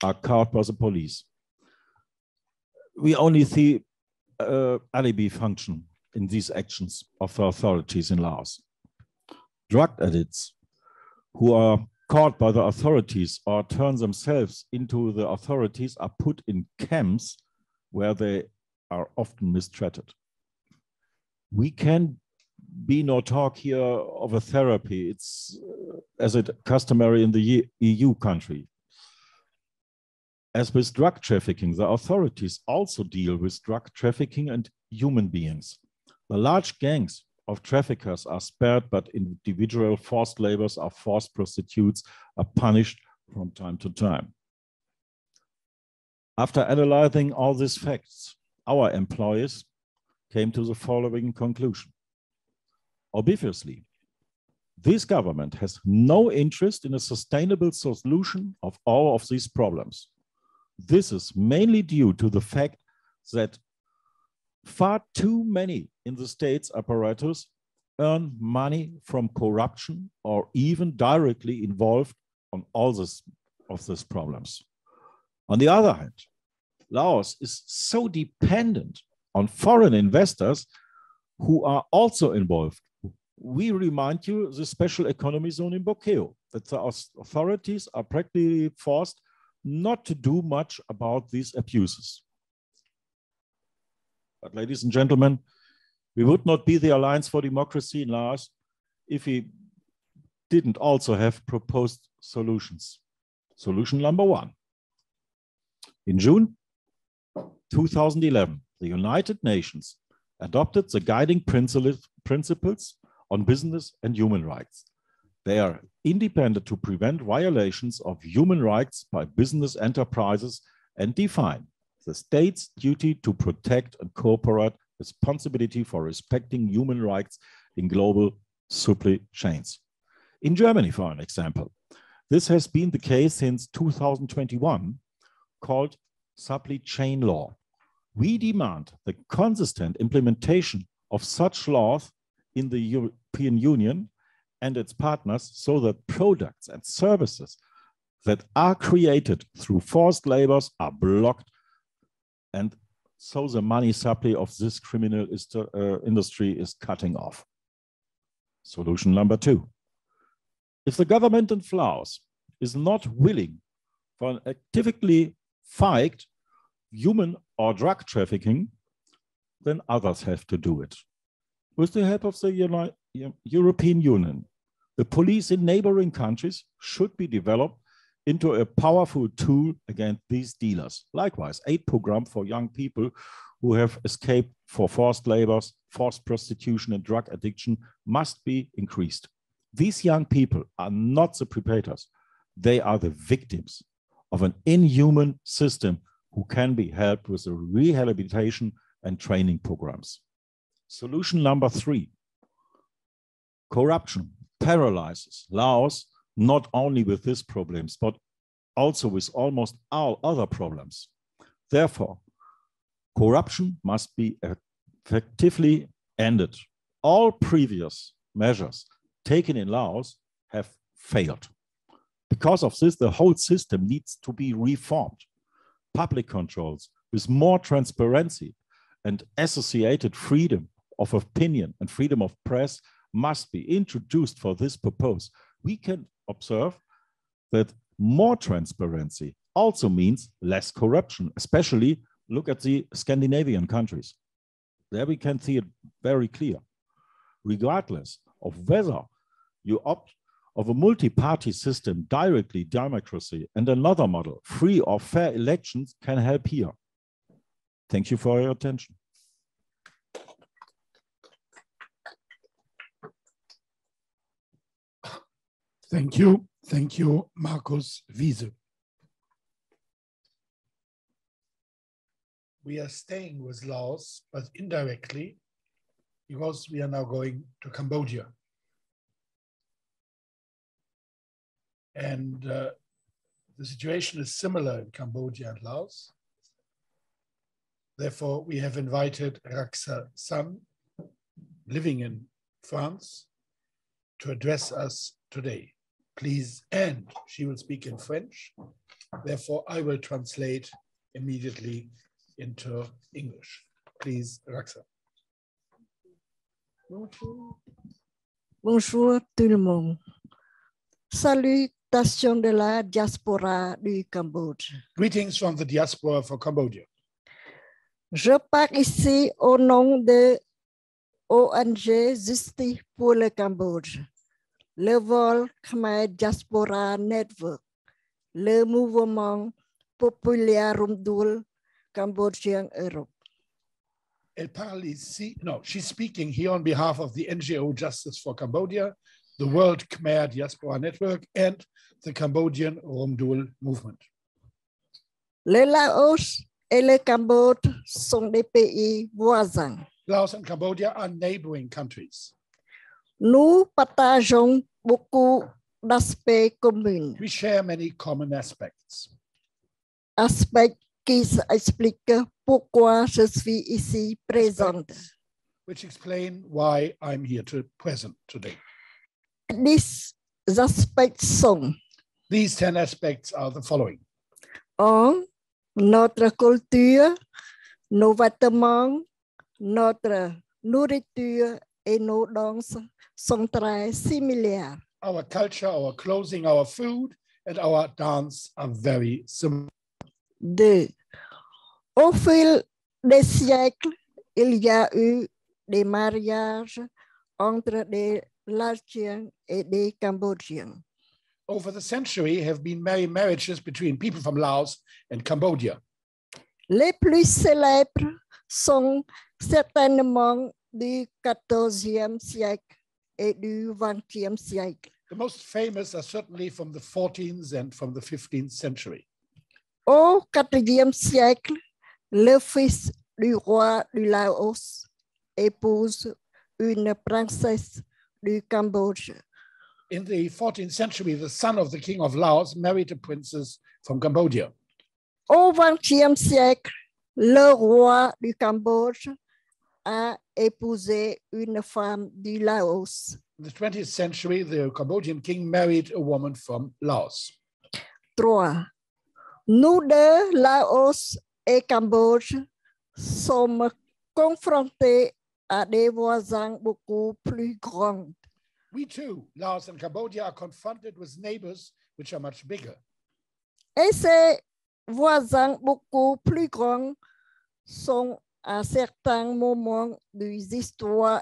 are caught by the police. We only see alibi function in these actions of the authorities in Laos. Drug addicts who are caught by the authorities or turn themselves into the authorities are put in camps where they are often mistreated. We can be no talk here of a therapy. It's as it customary in the EU country. As with drug trafficking, the authorities also deal with drug trafficking and human beings. The large gangs of traffickers are spared, but individual forced laborers or forced prostitutes are punished from time to time. After analyzing all these facts, our employees came to the following conclusion. Obviously, this government has no interest in a sustainable solution of all of these problems. This is mainly due to the fact that far too many in the state's apparatus earn money from corruption or even directly involved on all of these problems. On the other hand, Laos is so dependent on foreign investors who are also involved. We remind you the special economy zone in Bokeo, that the authorities are practically forced not to do much about these abuses. But ladies and gentlemen, we would not be the Alliance for Democracy in Laos if we didn't also have proposed solutions. Solution number one. In June 2011, the United Nations adopted the guiding principles on business and human rights. They are independent to prevent violations of human rights by business enterprises and define the state's duty to protect and cooperate, responsibility for respecting human rights in global supply chains. In Germany, for an example, this has been the case since 2021, called supply chain law. We demand the consistent implementation of such laws in the European Union and its partners so that products and services that are created through forced labors are blocked, and so the money supply of this criminal industry is cutting off. Solution number two. If the government in Laos is not willing for an actively fight human or drug trafficking, then others have to do it. With the help of the European Union, the police in neighboring countries should be developed into a powerful tool against these dealers. Likewise, aid program for young people who have escaped for forced labors, forced prostitution, and drug addiction must be increased. These young people are not the perpetrators. They are the victims of an inhuman system who can be helped with the rehabilitation and training programs. Solution number three. Corruption paralyzes Laos not only with these problems, but also with almost all other problems. Therefore, corruption must be effectively ended. All previous measures taken in Laos have failed. Because of this, the whole system needs to be reformed. Public controls with more transparency and associated freedom of opinion and freedom of press must be introduced for this purpose. We can observe that more transparency also means less corruption, especially look at the Scandinavian countries. There we can see it very clear. Regardless of whether you opt of a multi-party system, directly democracy, and another model, free or fair elections can help here. Thank you for your attention. Thank you, Markus Wiese. We are staying with Laos, but indirectly, because we are now going to Cambodia. And the situation is similar in Cambodia and Laos. Therefore, we have invited Raksa San, living in France, to address us today. Please, and she will speak in French. Therefore, I will translate immediately into English. Please, Raksa. Bonjour. Bonjour tout le monde. Salutations de la diaspora du Cambodge. Greetings from the diaspora for Cambodia. Je parle ici au nom de ONG Justice pour le Cambodge, le Vol Khmer Diaspora Network, le mouvement populaire Renewable Cambodian Europe. Elle parle ici, no, she's speaking here on behalf of the NGO Justice for Cambodia, the World Khmer Diaspora Network, and the Cambodian Renewable Movement. Le Laos et le Cambodge sont des pays voisins. Laos and Cambodia are neighboring countries. Nous partageons beaucoup d'aspects communs. We share many common aspects. Aspects qui expliquent pourquoi je suis ici présente. Which explain why I'm here present today. These aspects sont. These 10 aspects are the following. 1. Notre culture, nos vêtements, notre nourriture et nos danses sont très similaires. Our culture, our clothing, our food, and our dance are very similar. 2. Au fil des siècles, il y a eu des mariages entre des Laotiens et des Cambodgiens. Over the century have been many marriages between people from Laos and Cambodia. Les plus célèbres sont certainement du XIVe siècle et du XXe siècle. The most famous are certainly from the 14th and from the 15th century. Au IVe siècle, le fils du roi du Laos épouse une princesse du Cambodge. In the 14th century, the son of the king of Laos married a princess from Cambodia. Au XXe siècle, le roi du Cambodge a épousé une femme du Laos. In the 20th century, the Cambodian king married a woman from Laos. 3. Nous deux, Laos et Cambodge, sommes confrontés à des voisins beaucoup plus grands. We too, Laos and Cambodia, are confronted with neighbors which are much bigger. Et ces voisins beaucoup plus grands sont à certains moments des histoires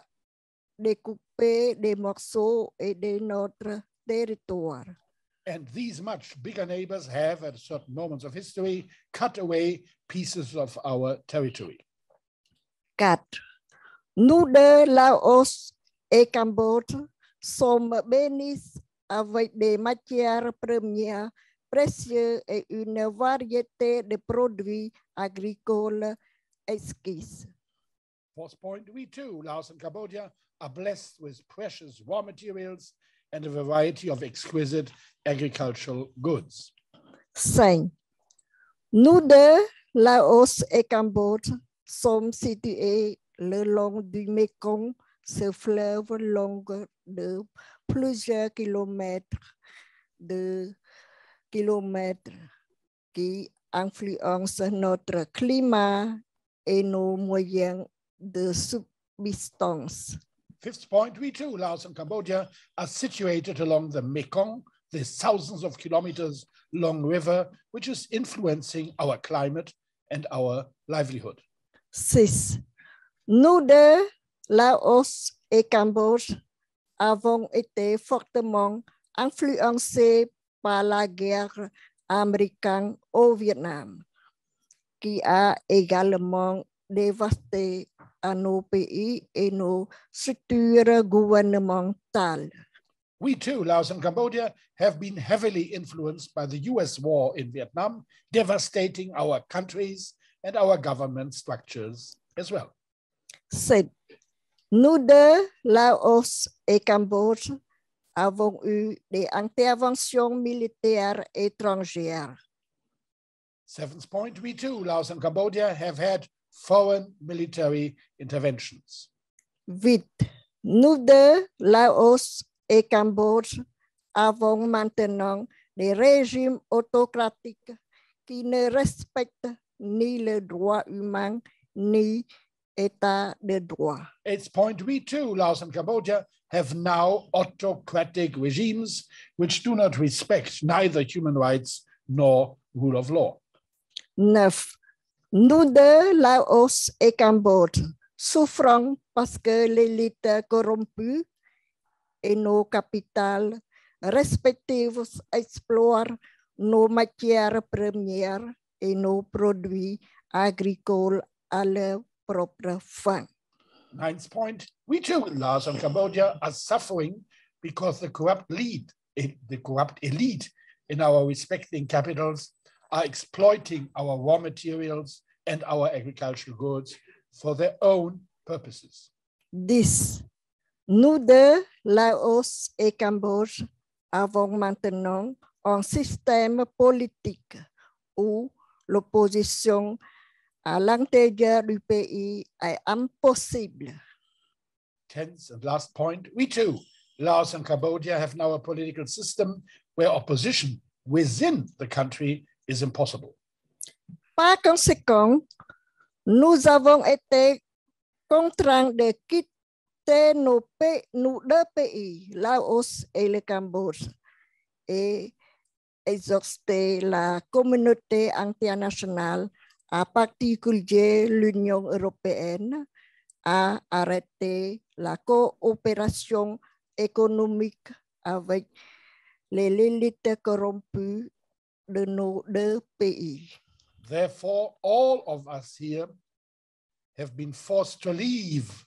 découpées des morceaux et de notre territoire. And these much bigger neighbors have, at certain moments of history, cut away pieces of our territory. 4. Nous deux, Laos et Cambodge, sommes bénis avec des matières premières précieuses et une variété de produits agricoles exquis. 4th point, we too, Laos and Cambodia, are blessed with precious raw materials and a variety of exquisite agricultural goods. 5. Nous deux, Laos et Cambodge, sommes situés le long du Mekong, ce fleuve long de plusieurs kilomètres qui influence notre climat et nos moyens de subsistance. 5th point, we too, Laos and Cambodia, are situated along the Mekong, this thousands of kilometers long river, which is influencing our climate and our livelihood. 6. Nous deux, Laos et Cambodge, avons été fortement influencés par la guerre américaine au Vietnam, qui a également dévasté à nos pays et nos structures gouvernementales. We too, Laos and Cambodia, have been heavily influenced by the US war in Vietnam, devastating our countries and our government structures as well. 7. Nous deux, Laos et Cambodge, avons eu des interventions militaires étrangères. 7th point, we too, Laos and Cambodia, have had foreign military interventions. 8. Nous deux, Laos et Cambodge, avons maintenant des régimes autocratiques qui ne respectent ni le droit humain ni l'état de droit. 8th point, we too, Laos and Cambodia, have now autocratic regimes which do not respect neither human rights nor rule of law. 9. Nous deux, Laos et Cambodge, souffrons parce que l'élite corrompue et nos capitales respectives exploitent nos matières premières et nos produits agricoles à leur propre fin. 9th point, we too in Laos and Cambodia are suffering because the corrupt elite in our respecting capitals are exploiting our raw materials and our agricultural goods for their own purposes. 10. Nous deux, Laos et Cambodge, avons maintenant un système politique où l'opposition à l'intérieur du pays est impossible. 10th and last point, we too, Laos and Cambodia, have now a political system where opposition within the country is impossible. Par conséquent, nous avons été contraints de quitter nos deux pays, Laos et le Cambodge, et exhorter la communauté internationale, en particulier l'Union européenne, à arrêter la coopération économique avec les élites corrompues de nos deux pays. Therefore, all of us here have been forced to leave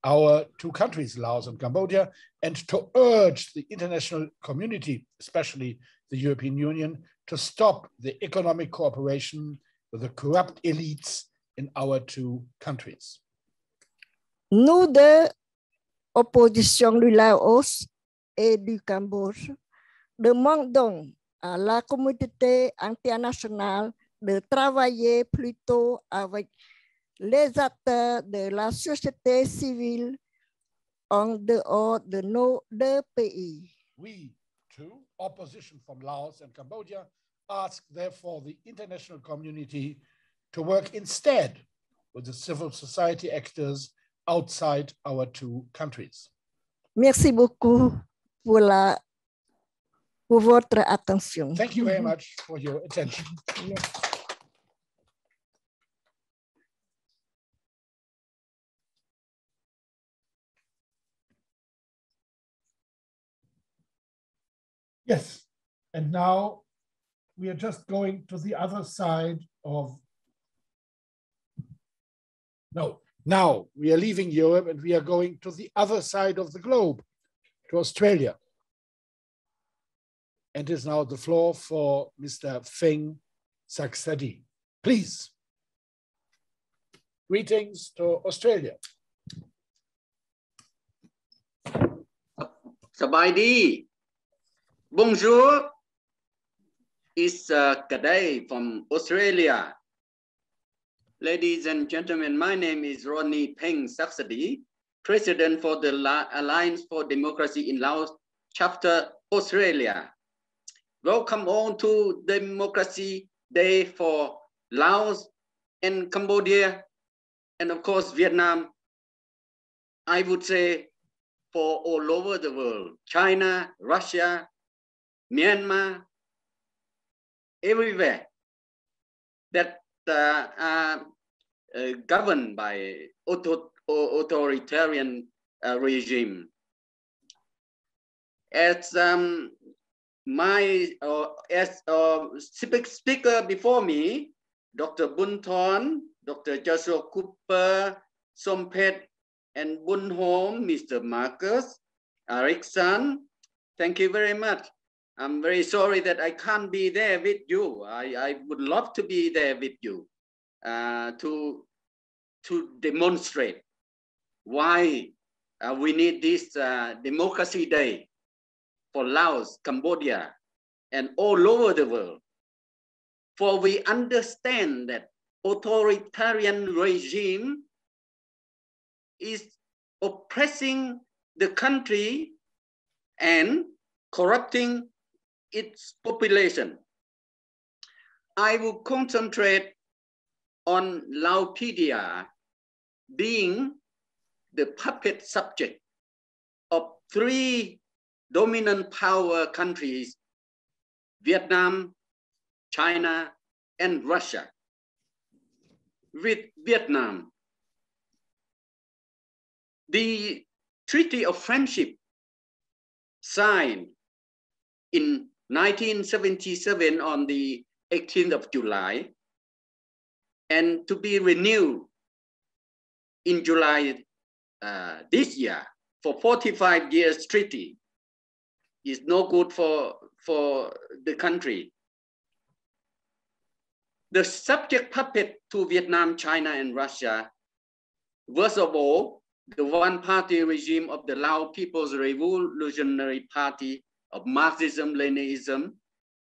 our two countries, Laos and Cambodia, and to urge the international community, especially the European Union, to stop the economic cooperation with the corrupt elites in our two countries. Nous deux, opposition du Laos et du Cambodge, demandons à la communauté internationale de travailler plutôt avec les acteurs de la société civile en dehors de nos deux pays. We, too, opposition from Laos and Cambodia, ask therefore the international community to work instead with the civil society actors outside our two countries. Merci beaucoup pour votre attention. Thank you very much for your attention. Yes, and now we are just going to the other side of, no, now we are leaving Europe and we are going to the other side of the globe, to Australia. And it is now the floor for Mr. Xang Saksadi. Please. Greetings to Australia. Sabaydi. Bonjour. It's Kaday from Australia. Ladies and gentlemen, my name is Ronnie Peng Saksadi, President for the Alliance for Democracy in Laos, Chapter Australia. Welcome all to Democracy Day for Laos and Cambodia, and of course, Vietnam. I would say for all over the world, China, Russia, Myanmar, everywhere that are governed by authoritarian regime. As speaker before me, Dr. Bunthorn, Dr. Joshua Cooper, Sompet, and Bunhom, Mr. Marcus, Erickson, thank you very much. I'm very sorry that I can't be there with you. I would love to be there with you to demonstrate why we need this Democracy Day for Laos, Cambodia, and all over the world. For we understand that authoritarian regime is oppressing the country and corrupting its population. I will concentrate on Laopedia being the puppet subject of three dominant power countries, Vietnam, China, and Russia. With Vietnam, the Treaty of Friendship signed in 1977 on the 18th of July, and to be renewed in July this year for 45 years treaty is no good for the country. The subject puppet to Vietnam, China, and Russia, first of all, the one-party regime of the Lao People's Revolutionary Party of Marxism-Leninism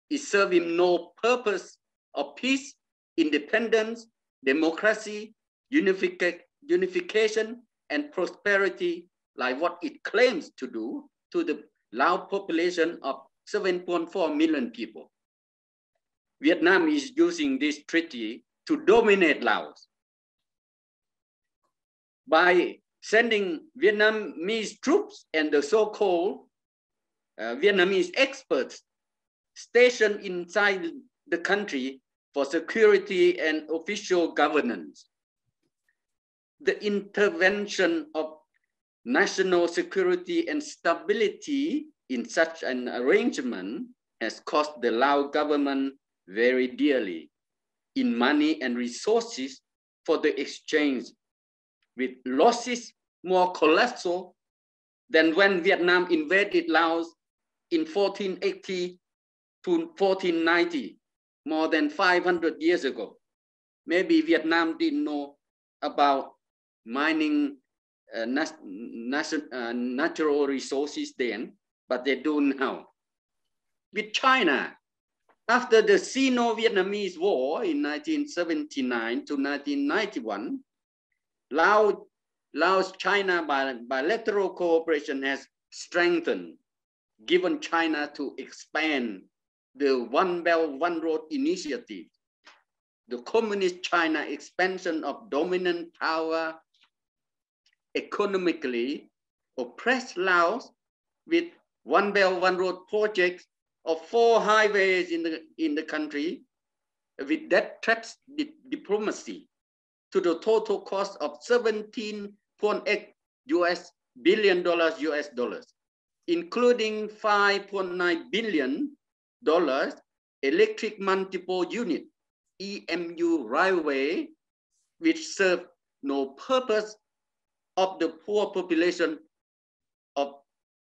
is serving no purpose of peace, independence, democracy, unification, and prosperity like what it claims to do to the Lao population of 7.4 million people. Vietnam is using this treaty to dominate Laos by sending Vietnamese troops and the so-called Vietnamese experts stationed inside the country for security and official governance. the intervention of national security and stability in such an arrangement has cost the Lao government very dearly in money and resources for the exchange, with losses more colossal than when Vietnam invaded Laos in 1480 to 1490, more than 500 years ago. Maybe Vietnam didn't know about mining natural resources then, but they do now. With China, after the Sino-Vietnamese War in 1979 to 1991, Laos-China bilateral cooperation has strengthened, given China to expand the One Belt, One Road initiative. The Communist China expansion of dominant power economically oppressed Laos with One Belt, One Road projects of 4 highways in the country, with that threats diplomacy to the total cost of $17.8 billion US dollars, including $5.9 billion electric multiple unit EMU railway, which serve no purpose of the poor population of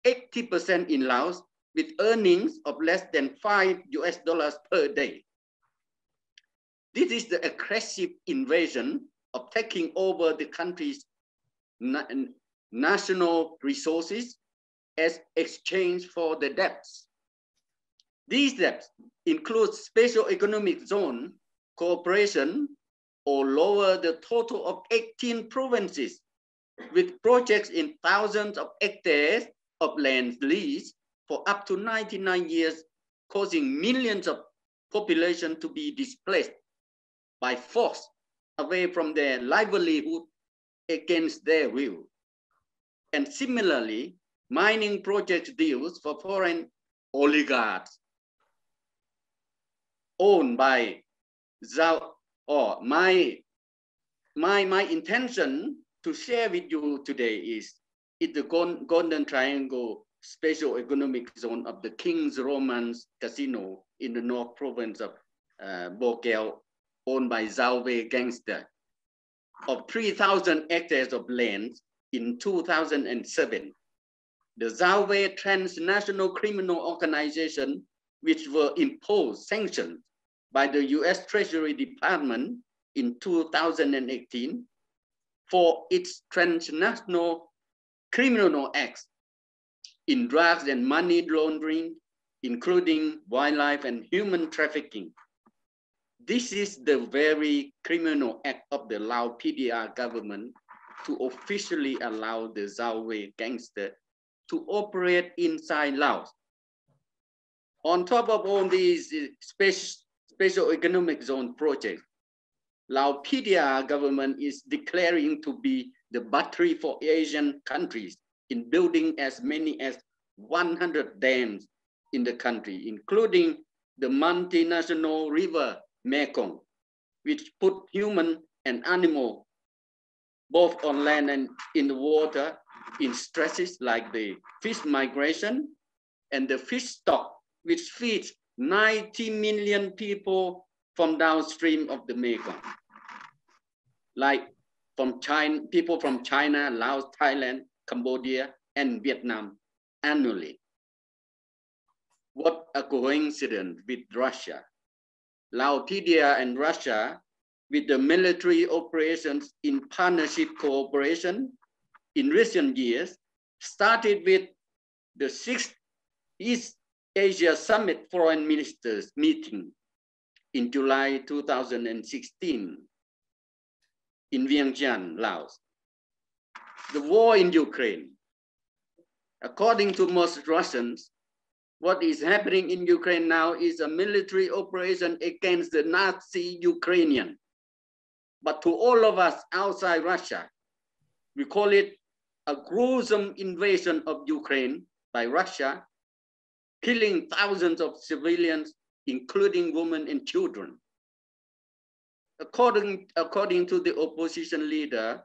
80% in Laos, with earnings of less than $5 US per day. This is the aggressive invasion of taking over the country's national resources as exchange for the debts. These debts include special economic zone cooperation, or lower the total of 18 provinces with projects in thousands of hectares of land lease for up to 99 years, causing millions of population to be displaced by force away from their livelihood against their will. And similarly, mining project deals for foreign oligarchs owned by Zhao, or my intention to share with you today is the Golden Triangle Special Economic Zone of the King's Romance Casino in the North Province of Bokeo, owned by Zhao Wei gangster, of 3,000 hectares of land in 2007. The Zhao Wei transnational criminal organization, which were imposed sanctions by the US Treasury Department in 2018 for its transnational criminal acts in drugs and money laundering, including wildlife and human trafficking. This is the very criminal act of the Lao PDR government to officially allow the Zhao Wei gangster to operate inside Laos. On top of all these special economic zone projects, Lao PDR government is declaring to be the battery for Asian countries in building as many as 100 dams in the country, including the multinational river Mekong, which put human and animal, both on land and in the water, in stresses like the fish migration and the fish stock, which feeds 90 million people from downstream of the Mekong, like from China, people from China, Laos, Thailand, Cambodia, and Vietnam annually. What a coincidence with Russia. Lao PDR and Russia, with the military operations in partnership cooperation in recent years, started with the 6th East Asia Summit Foreign Ministers meeting in July 2016 in Vientiane, Laos. The war in Ukraine. According to most Russians, what is happening in Ukraine now is a military operation against the Nazi Ukrainian. But to all of us outside Russia, we call it a gruesome invasion of Ukraine by Russia, killing thousands of civilians, including women and children. According to the opposition leader,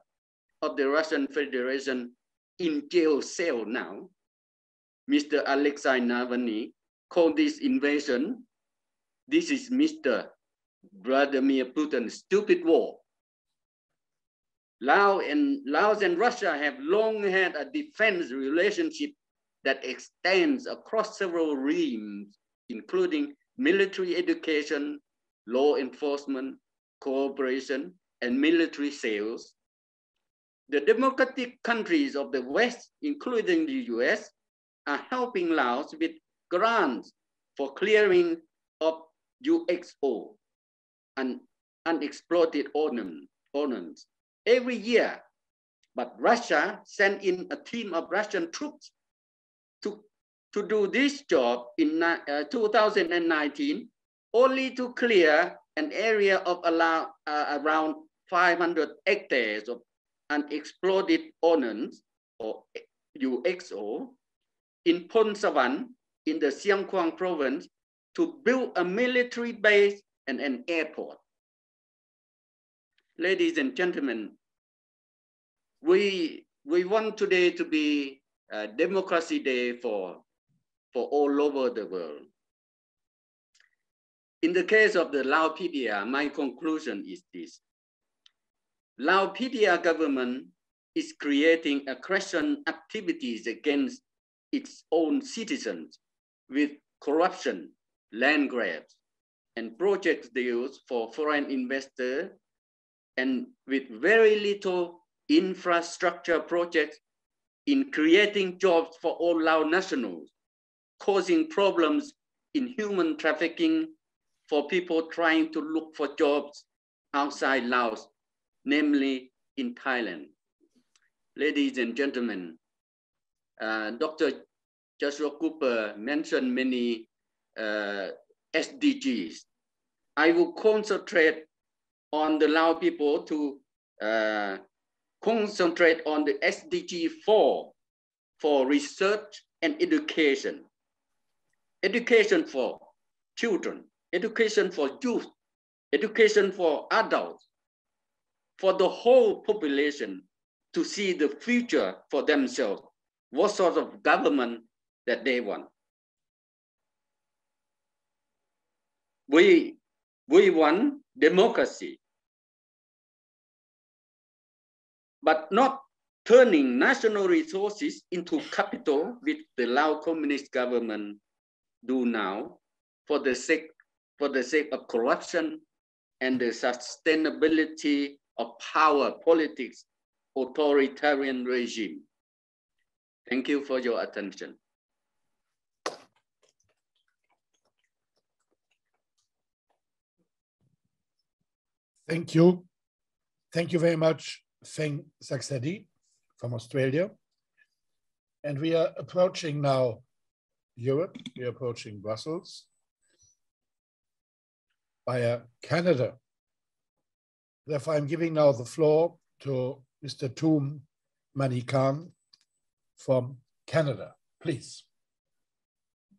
of the Russian Federation in jail cell now, Mr. Alexei Navalny, called this invasion, this is Mr. Vladimir Putin's stupid war. Laos and Russia have long had a defense relationship that extends across several realms, including military education, law enforcement, cooperation, and military sales. The democratic countries of the West, including the US, are helping Laos with grants for clearing of UXO and unexploited ordnance every year. But Russia sent in a team of Russian troops to do this job in 2019, only to clear an area of around 500 hectares of unexploded ordnance, or UXO, in Phon Savan in the Siang Khong province to build a military base and an airport. Ladies and gentlemen, we want today to be a democracy day for all over the world. In the case of the Lao PDR, my conclusion is this. Lao PDR government is creating aggression activities against its own citizens with corruption, land grabs, and project deals for foreign investors, and with very little infrastructure projects in creating jobs for all Lao nationals, causing problems in human trafficking for people trying to look for jobs outside Laos, namely in Thailand. Ladies and gentlemen, Dr. Joshua Cooper mentioned many SDGs. I will concentrate on the Lao people to concentrate on the SDG 4 for research and education. Education for children, education for youth, education for adults, for the whole population to see the future for themselves, what sort of government that they want. We want democracy, but not turning national resources into capital, which the Lao Communist government do now for the sake of corruption and the sustainability of power politics, authoritarian regime. Thank you for your attention. Thank you. Thank you very much, Xang Saksadi from Australia. And we are approaching now Europe. We are approaching Brussels via Canada. Therefore, I'm giving now the floor to Mr. Toom Manikan from Canada, please.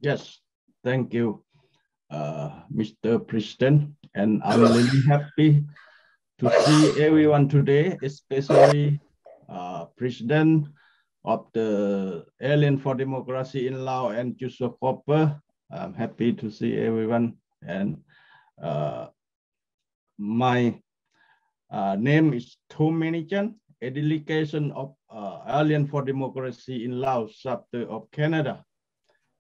Yes, thank you, Mr. President. And I'm really happy to see everyone today, especially President of the Alliance for Democracy in Laos and Joshua Cooper. I'm happy to see everyone. And my name is Toom Manikan, a delegation of Alliance for Democracy in Laos, chapter of Canada.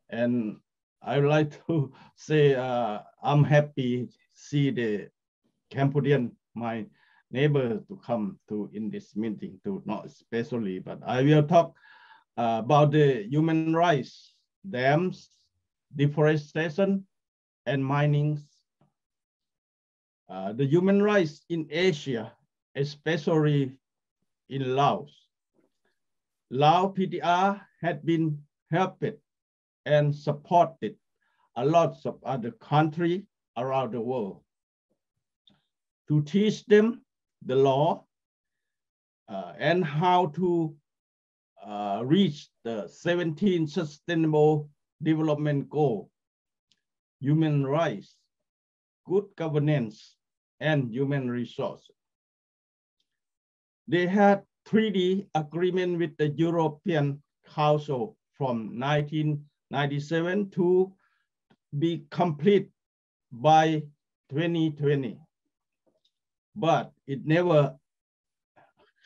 And I would like to say I'm happy to see the Cambodian, my neighbor, to come to in this meeting, to not especially, but I will talk about the human rights, dams, deforestation, and mining. The human rights in Asia, especially in Laos. Laos PDR had been helped and supported a lot of other countries around the world to teach them the law and how to reach the 17 Sustainable Development Goal, human rights, good governance, and human resources. They had treaty agreement with the European Council from 1997 to be complete by 2020. But it never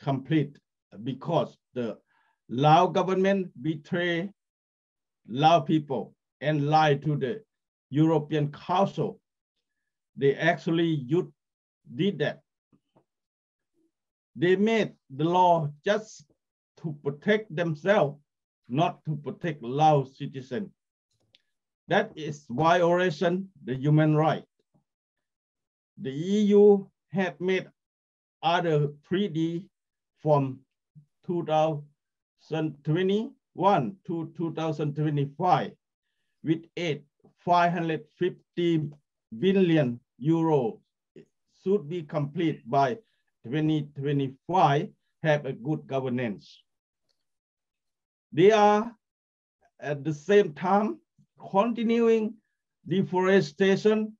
complete because the Lao government betrayed Lao people and lied to the European Council. They actually did that. They made the law just to protect themselves, not to protect Lao citizens. That is violation of the human right. The EU had made other treaty from 2021 to 2025 with aid 550 billion euro should be complete by 2025, have a good governance. They are at the same time continuing deforestation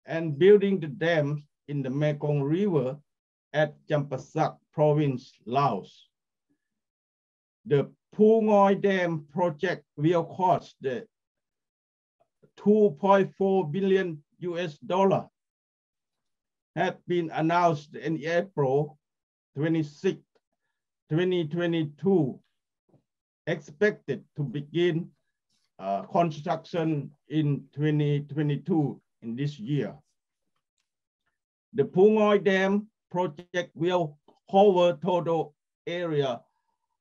and building the dams in the Mekong River at Champasak province, Laos. The Pungoi Dam project will cost the $2.4 billion had been announced in April 26, 2022, expected to begin construction in 2022 in this year. The Pungoi Dam project will cover total area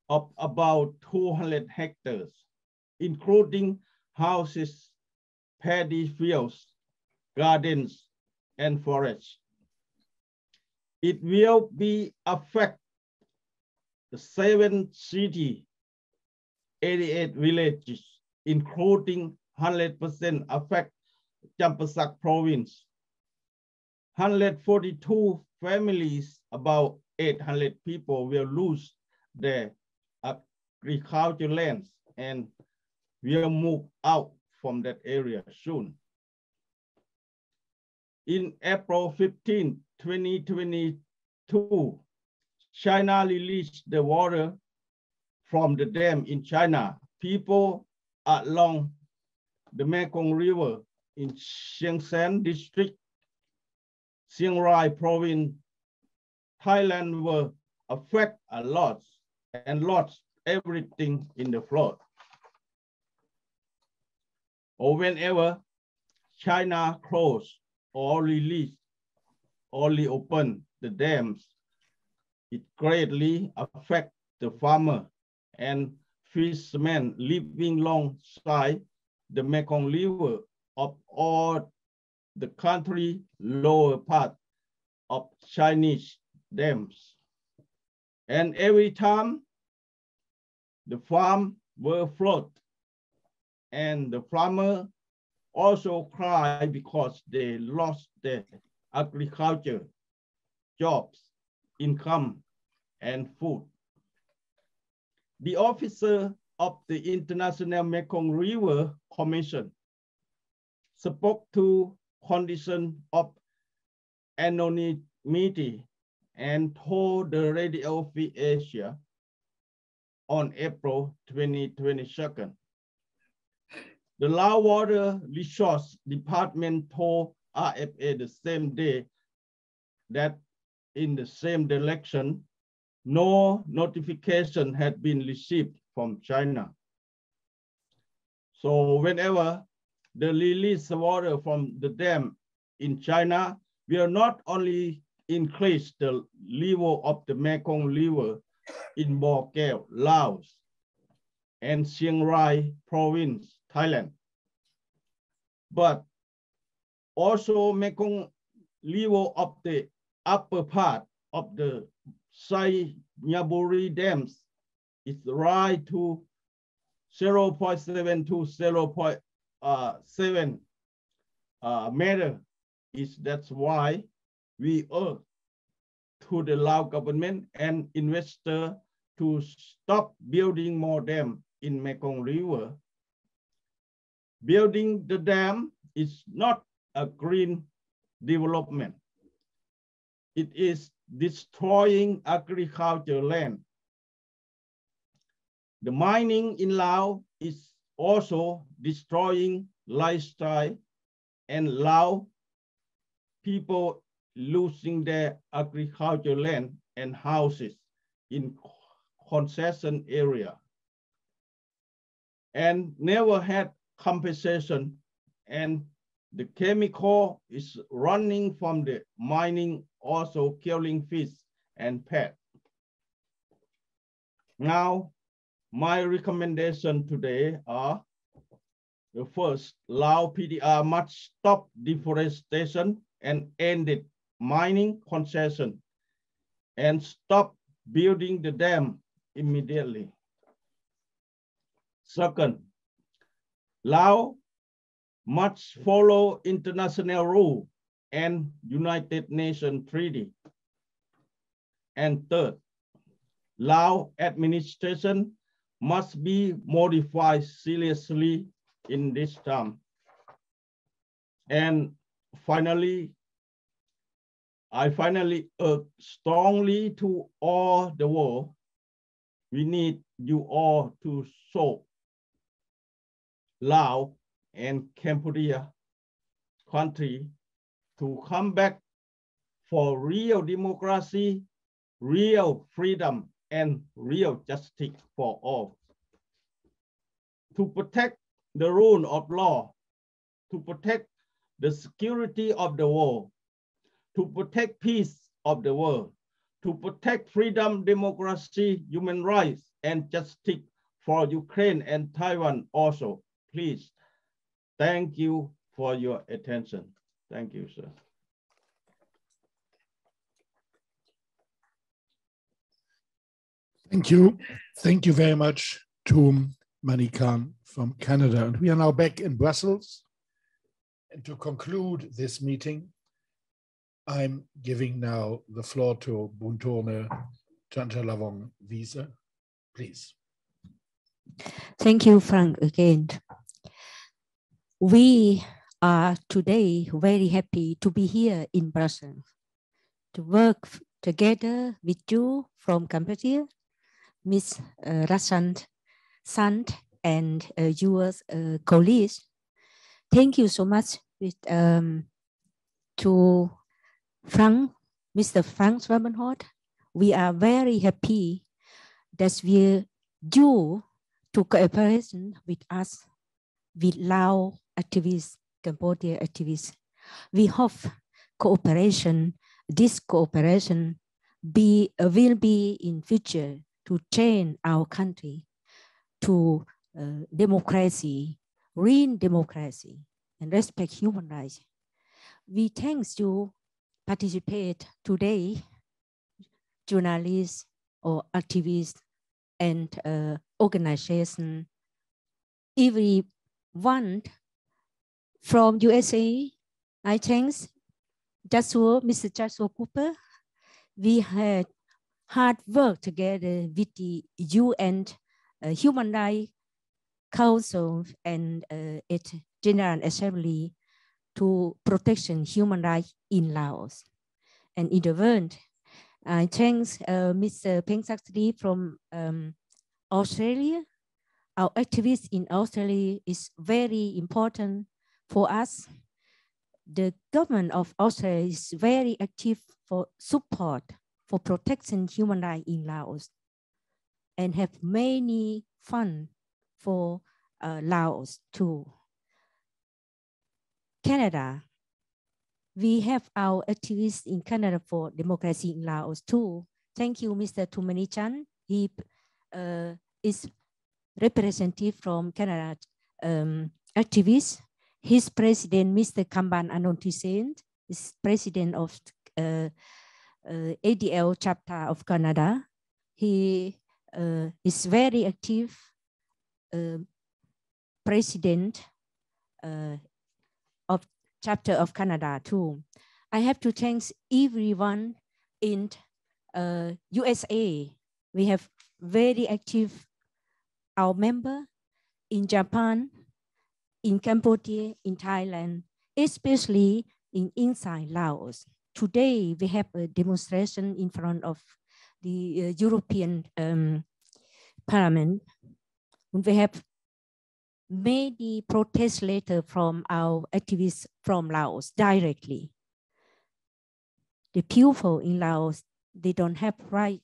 of about 200 hectares, including houses, paddy fields, gardens, and forests. It will be affect the 7 cities, 88 villages, including 100% affect Champasak province. 142 families, about 800 people will lose their agricultural lands and will move out from that area soon. In April 15, 2022, China released the water from the dam in China. People along the Mekong River in Xang district, Chiang Rai province, Thailand were affected a lot and lost everything in the flood. Or whenever China closed or released, only open the dams, it greatly affects the farmer and fishermen living alongside the Mekong River of all the country lower part of Chinese dams. And every time the farm were flooded, and the farmer also cry because they lost their agriculture, jobs, income, and food. The officer of the International Mekong River Commission spoke to condition of anonymity and told the Radio Free Asia on April 2022. The Laos Water Resource Department told RFA the same day that in the same direction, no notification had been received from China. So whenever the release water from the dam in China will not only increase the level of the Mekong River in Borgel, Laos, and Chiang Rai province, Thailand, but also Mekong level of the upper part of the Sai Nyaburi dams is rise to 0.7 to 0.7 meter. That's why we urge to the Lao government and investor to stop building more dam in Mekong River. Building the dam is not a green development. It is destroying agricultural land The mining in Laos is also destroying lifestyle and Lao people losing their agricultural land and houses in concession area and never had compensation, and the chemical is running from the mining, also killing fish and pets. Now, my recommendation today are: the first, Lao PDR must stop deforestation and end it mining concession and stop building the dam immediately. Second, Laos must follow international rule and United Nations treaty. And third, Laos administration must be modified seriously in this time. And finally, I urge strongly to all the world, we need you all to show Laos and Cambodia country to come back for real democracy, real freedom, and real justice for all. To protect the rule of law, to protect the security of the world, to protect peace of the world, to protect freedom, democracy, human rights, and justice for Ukraine and Taiwan also. Please, thank you for your attention. Thank you, sir. Thank you. Thank you very much to Manikan from Canada. And we are now back in Brussels. And to conclude this meeting, I'm giving now the floor to Buntorne Chanchalavong Visa. Please. Thank you, Frank, again. We are today very happy to be here in Brussels, to work together with you from Cambodia, Ms. Rasant Sant, and your colleagues. Thank you so much to Frank, Mr. Frank Swabenholt. We are very happy that you to cooperation with us, with Lao activists, Cambodia activists. We hope this cooperation will be in future to change our country to democracy, real democracy, and respect human rights. We thank you participate today, journalists or activists and organization, everyone from USA. I thank Mr. Joshua Cooper. We had hard work together with the UN Human Rights Council and its General Assembly to protection human rights in Laos and in the world. I thank Mr. Peng Saksri from Australia. Our activists in Australia is very important for us. The government of Australia is very active for support for protection human rights in Laos and have many funds for Laos too. Canada, we have our activists in Canada for democracy in Laos too. Thank you, Mr. Thumanichan. He is representative from Canada activists. His president, Mr. Kamban Anontisent, is president of ADL chapter of Canada. He is very active president of chapter of Canada too. I have to thank everyone in USA. We have very active our member in Japan, in Cambodia, in Thailand, especially inside Laos. Today, we have a demonstration in front of the European Parliament We have many protest letters from our activists from Laos directly. The people in Laos, they don't have right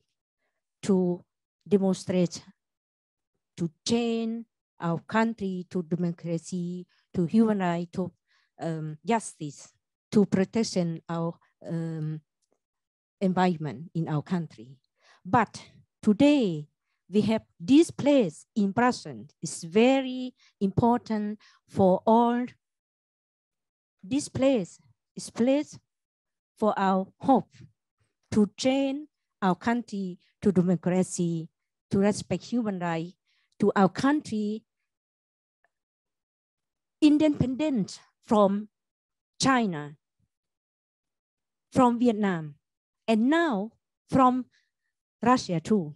to demonstrate, to change our country to democracy, to human rights, to justice, to protection our environment in our country. But today, we have this place in Brussels. It's very important for all. This place is place for our hope to change our country to democracy, to respect human rights, to our country independent from China, from Vietnam, and now from Russia too.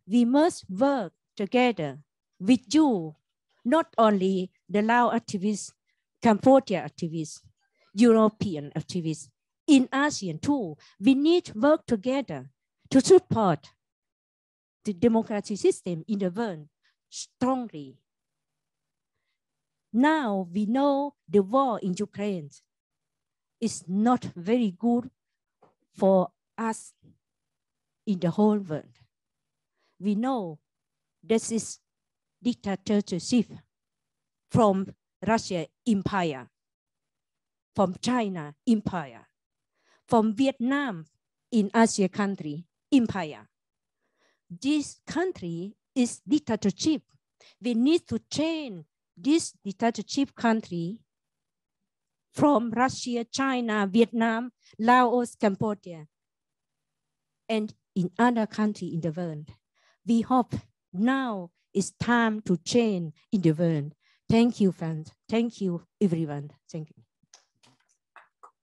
We must work together with you, not only the Laos activists, Cambodia activists, European activists, in ASEAN too. We need to work together to support the democratic system in the world strongly. Now we know the war in Ukraine is not very good for us in the whole world. We know this is dictatorship from Russia empire, from China empire, from Vietnam in Asia country empire. This country is dictatorship. We need to change this dictatorship country from Russia, China, Vietnam, Laos, Cambodia, and in other countries in the world. We hope now it's time to change in the world. Thank you, friends. Thank you, everyone. Thank you.